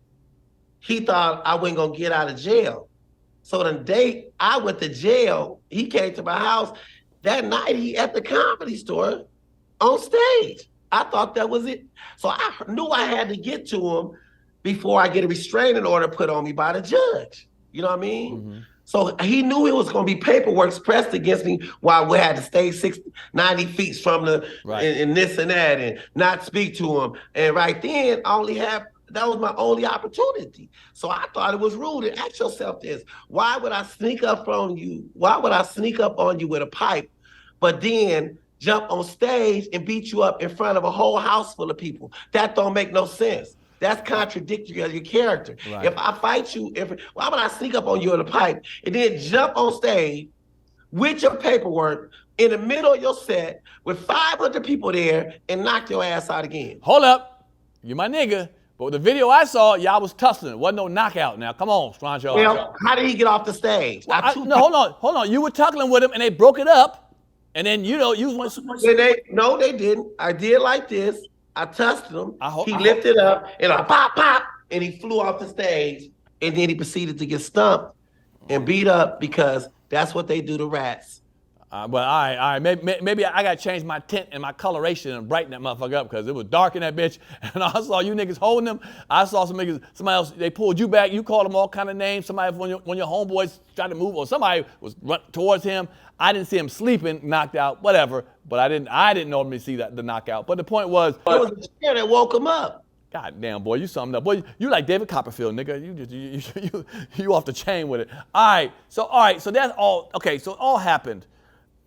he thought I wasn't gonna get out of jail. So the day I went to jail, he came to my house. That night he at the Comedy Store on stage. I thought that was it. So I knew I had to get to him before I get a restraining order put on me by the judge. You know what I mean? Mm-hmm. So he knew it was going to be paperwork pressed against me while we had to stay 90 feet from the, right. and this and that, and not speak to him. And right then, that was my only opportunity. So I thought it was rude. And ask yourself this: why would I sneak up on you? Why would I sneak up on you with a pipe, but then jump on stage and beat you up in front of a whole house full of people? That don't make no sense. That's contradictory of your character. Right. If I fight you, why would I sneak up on you in a pipe and then jump on stage with your paperwork in the middle of your set with 500 people there and knock your ass out again? Hold up. You my nigga. But with the video I saw, y'all was tussling. Wasn't no knockout now. Come on, Scruncho. Well, how did he get off the stage? Well, hold on. You were tussling with him and they broke it up. And then, you went... No, they didn't. I did like this. I touched him. He lifted up and I pop, pop, and he flew off the stage. And then he proceeded to get stumped and beat up because that's what they do to rats. But all right. Maybe I got to change my tint and my coloration and brighten that motherfucker up because it was dark in that bitch. And I saw you niggas holding them. I saw somebody else, they pulled you back. You called them all kind of names. Somebody, when your homeboys tried to move or somebody was run towards him. I didn't see him sleeping, knocked out, whatever. But I didn't normally see the knockout. But the point was, it was a chair that woke him up. God damn, boy, you something up. Boy, you like David Copperfield, nigga. You off the chain with it. All right, so that's all. Okay, so it all happened.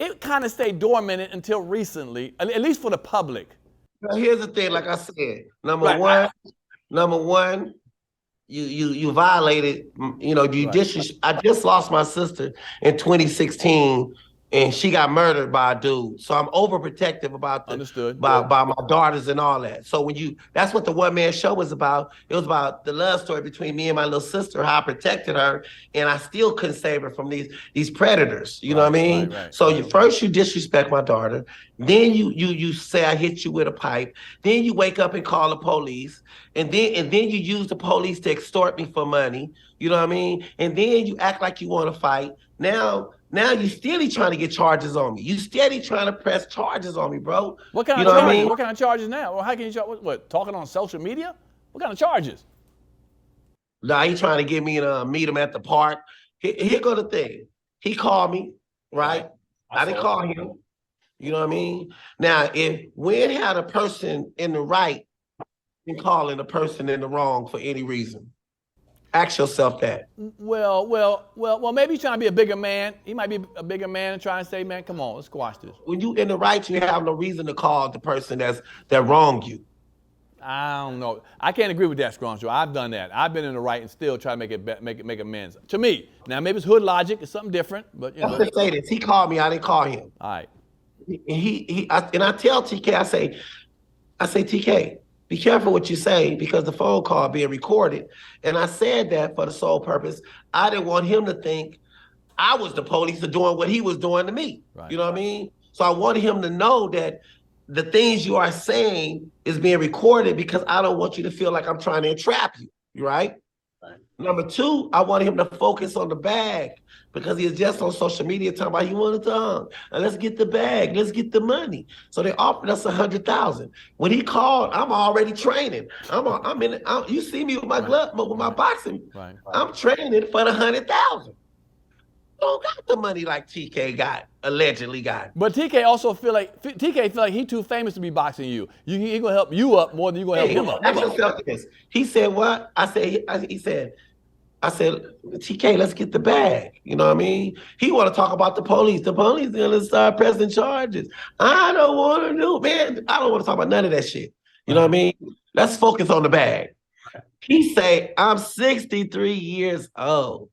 It kind of stayed dormant until recently, at least for the public. Now, here's the thing, like I said, number one, you violated, I just lost my sister in 2016, and she got murdered by a dude. So I'm overprotective about by my daughters and all that. So that's what the one man show was about. It was about the love story between me and my little sister, how I protected her, and I still couldn't save her from these predators. You know what I mean? Right. So first you disrespect my daughter, then you say I hit you with a pipe, then you wake up and call the police, and then you use the police to extort me for money. You know what I mean? And then you act like you want to fight. Now you steady trying to get charges on me. You steady trying to press charges on me, bro. What kind of charges? I mean? What kind of charges now? Well, how can you charge? What? Talking on social media? What kind of charges? Nah, he trying to get me to meet him at the park. Here go the thing. He called me, right? I didn't call him. You know what I mean? Now, if Wynn had a person in the right and calling a person in the wrong for any reason, ask yourself that. Well, maybe he's trying to be a bigger man. He might be a bigger man and trying to say, man, come on, let's squash this. When you in the right, you have no reason to call the person that wronged you. I don't know. I can't agree with that, Scruncho. I've done that. I've been in the right and still try to make amends. To me. Now, maybe it's hood logic. It's something different, but I'm gonna say this. He called me. I didn't call him. All right. And I tell TK, I say, TK, be careful what you say because the phone call being recorded. And I said that for the sole purpose. I didn't want him to think I was the police for doing what he was doing to me. Right. You know what I mean? So I wanted him to know that the things you are saying is being recorded because I don't want you to feel like I'm trying to entrap you. Right? Right. Number two, I wanted him to focus on the bag because he was just on social media talking about he wanted to, let's get the bag, let's get the money. So they offered us $100,000. When he called, I'm already training. You see me with my glove, with my boxing. Right. I'm training for the $100,000. Don't got the money like TK allegedly got. But TK also feel like he too famous to be boxing you. He gonna help you up more than you gonna help him up. Ask yourself this. He said what? He said, TK, let's get the bag. You know what I mean? He want to talk about the police. The police gonna start pressing charges. I don't want to do, man. I don't want to talk about none of that shit. You know what I mean? Let's focus on the bag. He say, I'm 63 years old.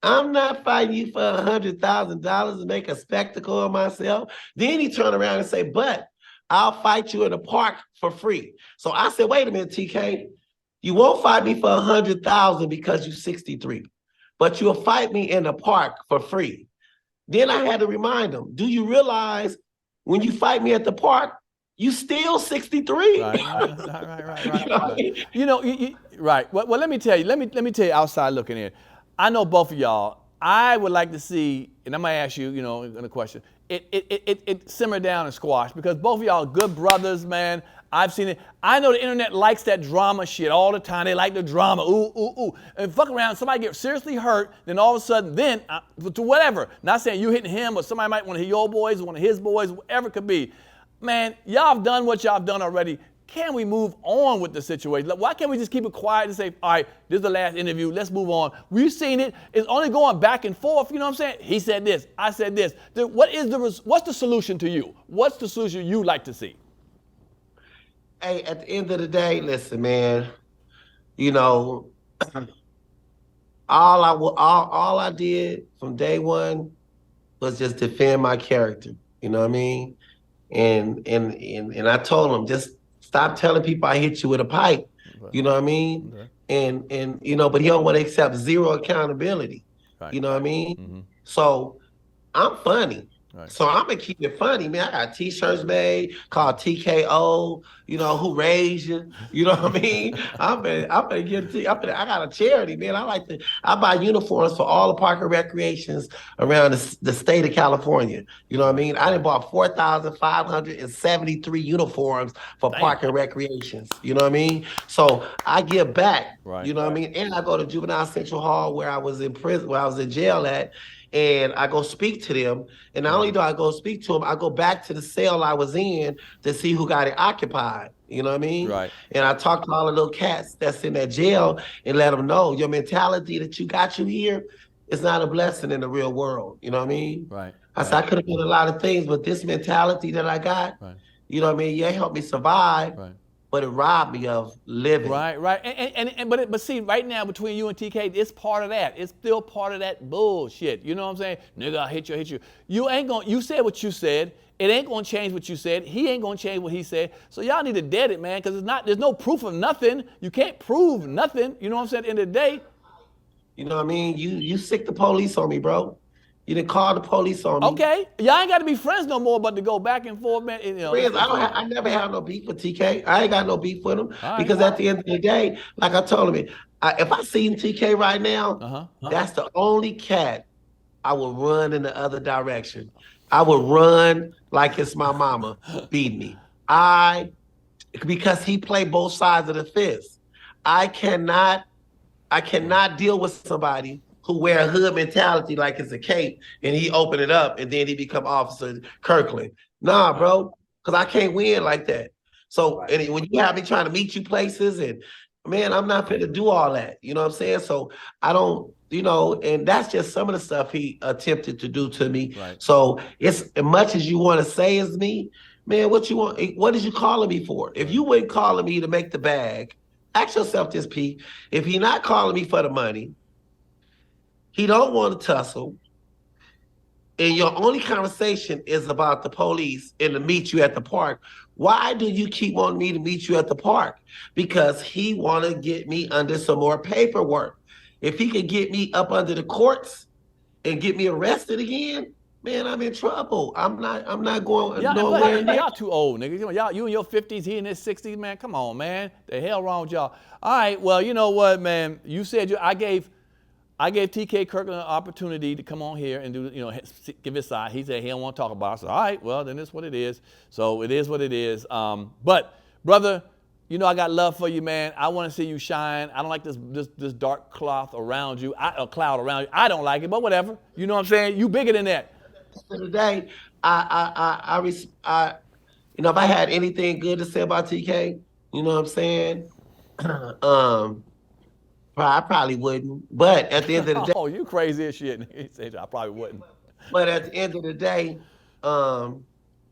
I'm not fighting you for $100,000 to make a spectacle of myself. Then he turned around and say, but I'll fight you in the park for free. So I said, wait a minute, TK. You won't fight me for $100,000 because you're 63, but you'll fight me in the park for free. Then I had to remind him, do you realize when you fight me at the park, you still 63? Right. Right. Well, let me tell you outside looking in. I know both of y'all. I would like to see, and I'm gonna ask you, in a question, it simmered down and squashed because both of y'all are good brothers, man. I've seen it. I know the internet likes that drama shit all the time. They like the drama. Ooh, ooh, ooh. And fuck around, somebody get seriously hurt, then all of a sudden, to whatever. Not saying you hitting him, but somebody might want to hit your boys, one of his boys, whatever it could be. Man, y'all have done what y'all have done already. Can we move on with the situation? Why can't we just keep it quiet and say, all right, this is the last interview, let's move on. We've seen it. It's only going back and forth, you know what I'm saying? He said this, I said this. What's the solution to you? What's the solution you like to see? Hey, at the end of the day, listen, man, you know, all I did from day one was just defend my character, you know what I mean? And I told him, just stop telling people I hit you with a pipe, you know what I mean? And you know, but he don't want to accept zero accountability, you know what I mean? So I'm funny. So I'm gonna keep it funny, man. I got t-shirts made called TKO, you know, who raised you, you know what I mean? I'm gonna give I got a charity, man. I buy uniforms for all the park and recreations around the state of California. You know what I mean? I done bought 4,573 uniforms for park and recreations. You know what I mean? So I give back, you know what I mean? And I go to Juvenile Central Hall where I was in prison, where I was in jail at. And I go speak to them. And not only do I go speak to them, I go back to the cell I was in to see who got it occupied. You know what I mean? And I talk to all the little cats that's in that jail and let them know your mentality that you here is not a blessing in the real world. You know what I mean? I said, I could have done a lot of things, but this mentality that I got, you know what I mean? Yeah, it helped me survive. But it robbed me of living. But see, right now between you and TK, it's part of that. It's still part of that bullshit. You know what I'm saying? Nigga, I hit you. You said what you said. It ain't gonna change what you said. He ain't gonna change what he said. So y'all need to dead it, man, because there's no proof of nothing. You can't prove nothing. You know what I'm saying? At the end of the day. You know what I mean? You sick the police on me, bro. You didn't call the police on me. Okay, y'all ain't got to be friends no more, but to go back and forth, man. You know, friends, I never have no beef with TK. I ain't got no beef with him because at the end of the day, like I told him, if I seen TK right now, that's the only cat I would run in the other direction. I would run like it's my mama beat me. Because he played both sides of the fist. I cannot deal with somebody who wear a hood mentality like it's a cape and he open it up and then he become Officer Kirkland. Nah, bro, because I can't win like that. So and when you have me trying to meet you places and man, I'm not fit to do all that. You know what I'm saying? So I don't, you know, and that's just some of the stuff he attempted to do to me. So it's as much as you want to say as me, man, what you want, what is you calling me for? If you weren't calling me to make the bag, ask yourself this, P. If he not calling me for the money, he don't want to tussle, and your only conversation is about the police and to meet you at the park. Why do you keep wanting me to meet you at the park? Because he want to get me under some more paperwork. If he could get me up under the courts and get me arrested again, man, I'm in trouble. I'm not going nowhere. Y'all too old, nigga. You in your 50s, he in his 60s, man. Come on, man. The hell wrong with y'all? All right, well, you know what, man? You said I gave TK Kirkland an opportunity to come on here and do, you know, give his side. He said he don't want to talk about it. I said, all right, well, then it's what it is. So it is what it is. But, brother, you know I got love for you, man. I want to see you shine. I don't like this dark cloth around you, a cloud around you. I don't like it, but whatever. You know what I'm saying? You bigger than that. Today, you know, if I had anything good to say about TK, you know what I'm saying? I probably wouldn't, but at the end of the day, oh, you crazy as shit. He said I probably wouldn't. But at the end of the day,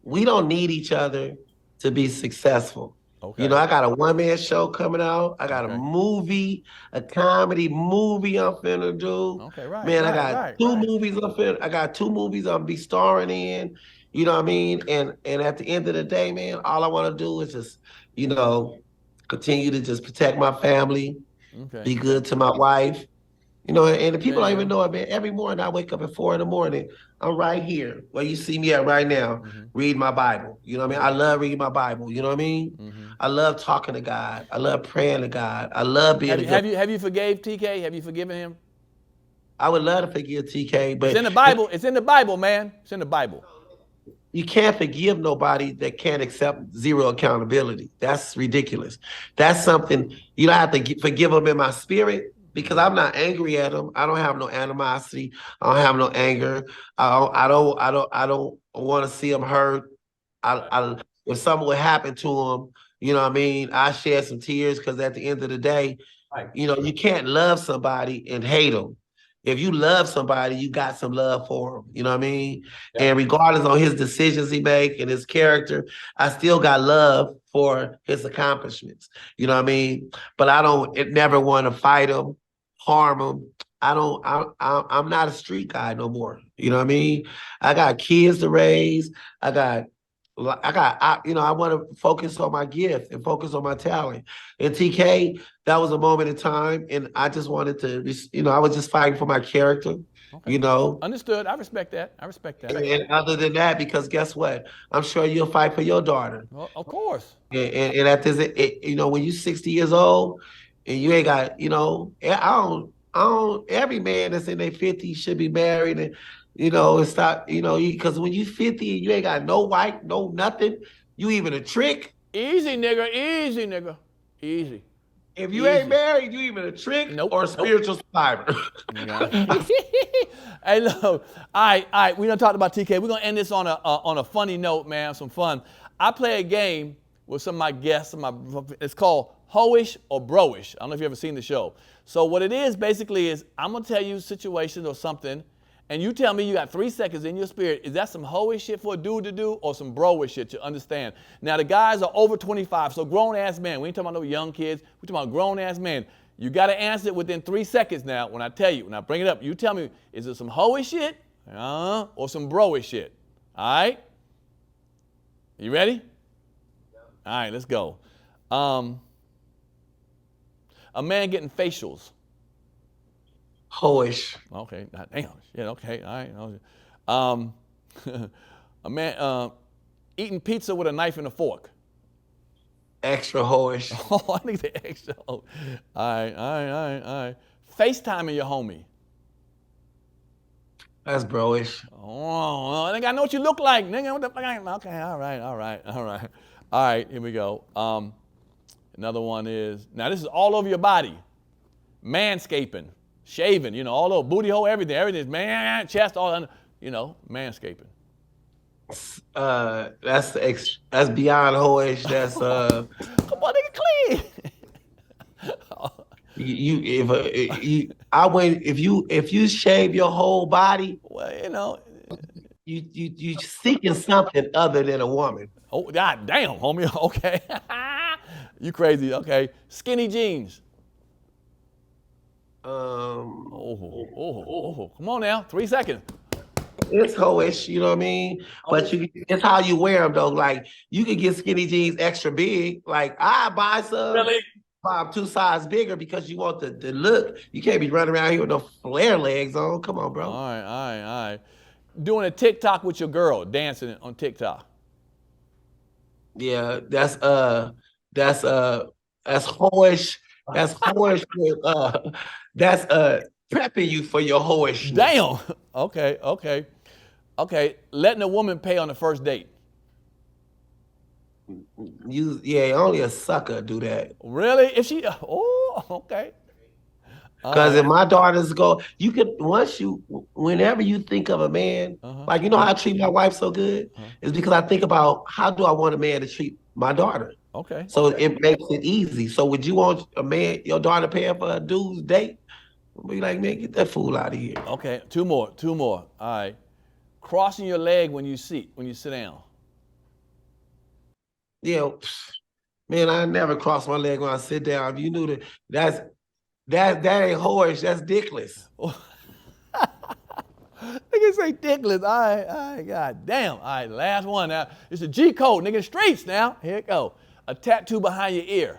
we don't need each other to be successful. You know, I got a one-man show coming out. I got a movie, a comedy movie I'm finna do. Man, I got two movies I got 2 movies I'm be starring in. You know what I mean? And at the end of the day, man, all I want to do is just, you know, continue to just protect my family. Be good to my wife, you know, and the people don't even know it, man. Every morning I wake up at 4 a.m. I'm right here where you see me at right now, read my Bible. You know what I mean? I love reading my Bible. You know what I mean? I love talking to God. I love praying to God. I love being have you forgave TK? Have you forgiven him? I would love to forgive TK, but it's in the Bible. It's in the Bible, man. It's in the Bible. you can't forgive nobody that can't accept zero accountability. That's ridiculous. That's something you don't have to forgive them in my spirit because I'm not angry at them. I don't have no animosity. I don't have no anger. I don't want to see them hurt. If something would happen to them, you know what I mean? I shed some tears because at the end of the day, you know, you can't love somebody and hate them. If you love somebody, you got some love for them. You know what I mean? Yeah. And regardless of his decisions he make and his character, I still got love for his accomplishments. You know what I mean? But I don't never want to fight him, harm him. I'm not a street guy no more. You know what I mean? I got kids to raise. I want to focus on my gift and focus on my talent. And TK, that was a moment in time, and I just wanted to, I was just fighting for my character. Okay. Understood. I respect that. And other than that, because guess what? I'm sure you'll fight for your daughter. Well, of course. And at this, when you're 60 years old and you ain't got, I don't. Every man that's in their 50s should be married and. And stop, because when you 50 and you ain't got no wife, no nothing, you even a trick. Easy, nigga. Easy. If you ain't married, you even a trick or a spiritual survivor. Hey, look, all right, we done talked about TK. We're going to end this on a funny note, man, some fun. I play a game with some of my guests. It's called Hoeish or Broish. I don't know if you've ever seen the show. So what it is basically is I'm going to tell you situations or something, and you tell me you got 3 seconds in your spirit. Is that some hoish shit for a dude to do or some broish shit to understand? Now, the guys are over 25, so grown-ass men. We ain't talking about no young kids. We're talking about grown-ass men. You got to answer it within 3 seconds now when I tell you. When I bring it up, you tell me, is it some hoish shit or some broish shit? All right? You ready? Yeah. All right, let's go. A man getting facials. Hoeish. Okay, damn, shit, okay, all right. A man eating pizza with a knife and a fork. Extra hoeish. Oh, I think the extra. All right. FaceTiming your homie. That's broish. Oh, I think I know what you look like, nigga. What the fuck? Okay, all right, here we go. Another one is, now this is all over your body. Manscaping. Shaving, all over, booty hole, everything's man, chest, all, manscaping. That's beyond hoish. That's come on, nigga, clean. If you shave your whole body, well, you seeking something other than a woman. Oh, god damn, homie. Okay, you crazy? Okay, skinny jeans. Come on now, 3 seconds. It's hoish, you know what I mean? But it's how you wear them though. Like you can get skinny jeans extra big. Like I buy some, buy them 2 sizes bigger because you want the look. You can't be running around here with no flare legs on. Come on, bro. All right. Doing a TikTok with your girl, dancing on TikTok. Yeah, that's hoish. That's hoish with that's prepping you for your hoish. Damn. Okay. Letting a woman pay on the first date. Only a sucker do that. Really? If she okay. Because if my daughters go, you could whenever you think of a man, like how I treat my wife so good, is because I think about how do I want a man to treat my daughter. Okay. So it makes it easy. So would you want your daughter paying for a dude's date? Be like, man, get that fool out of here. Okay, two more. All right. Crossing your leg when you sit down. Yeah, man, I never cross my leg when I sit down. You knew that ain't hoish, that's dickless. Nigga say dickless. All right, god damn. All right, last one now. It's a G code, nigga, streets now. Here it go. A tattoo behind your ear.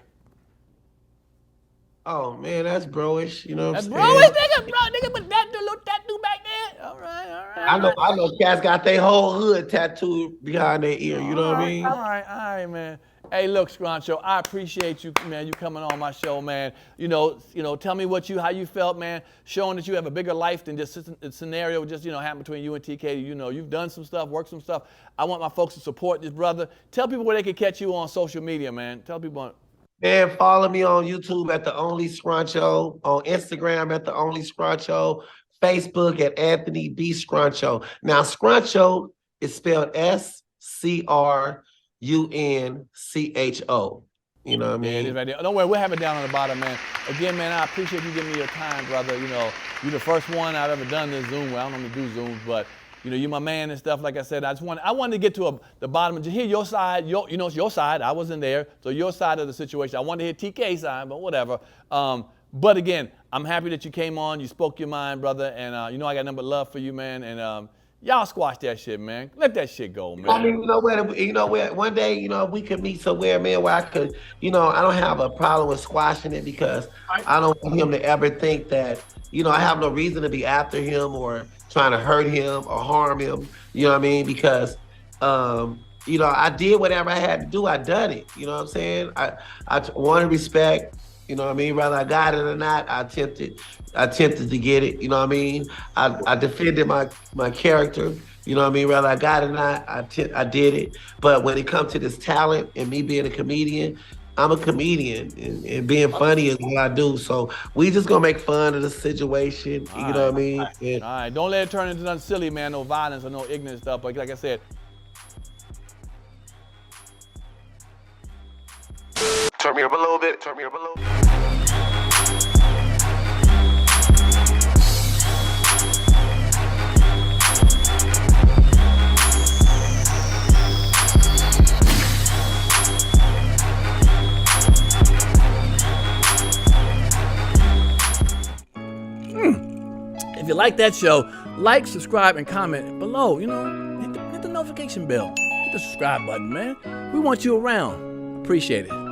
Oh man, that's broish. You know what I'm saying? That's broish, nigga, but that little tattoo back there. All right. I know cats got their whole hood tattooed behind their ear. You know what I mean? All right, man. Hey, look, Scruncho, I appreciate you, man. You coming on my show, man. Tell me how you felt, man. Showing that you have a bigger life than just a scenario just happened between you and TK. You've done some stuff, worked some stuff. I want my folks to support this brother. Tell people where they can catch you on social media, man. Tell people. Man, follow me on YouTube at The Only Scruncho, on Instagram at The Only Scruncho, Facebook at Anthony B. Scruncho. Now, Scruncho is spelled Scruncho. You know what I mean? Yeah, it is right there. Don't worry, we'll have it down on the bottom, man. Again, man, I appreciate you giving me your time, brother. You're the first one I've ever done this Zoom with. I don't normally do Zooms, but you're my man and stuff. Like I said, I wanted to get to the bottom and just hear your side. It's your side. I wasn't there, so your side of the situation. I wanted to hear TK's side, but whatever. But again, I'm happy that you came on. You spoke your mind, brother, and I got nothing but love for you, man. And y'all squash that shit, man. Let that shit go, man. I mean, one day, we could meet somewhere, man, where I could, I don't have a problem with squashing it because I don't want him to ever think that, I have no reason to be after him or trying to hurt him or harm him. You know what I mean? Because, I did whatever I had to do. I done it. You know what I'm saying? I want to respect. You know what I mean? Whether I got it or not, I attempted to get it. You know what I mean? I defended my character. You know what I mean? Whether I got it or not, I did it. But when it comes to this talent and me being a comedian, I'm a comedian and being funny is what I do. So we just gonna make fun of the situation. You know what I mean? All right. Don't let it turn into nothing silly, man. No violence or no ignorant stuff. But like I said. Turn me up a little bit. If you like that show, like, subscribe, and comment below. Hit the notification bell. Hit the subscribe button, man. We want you around. Appreciate it.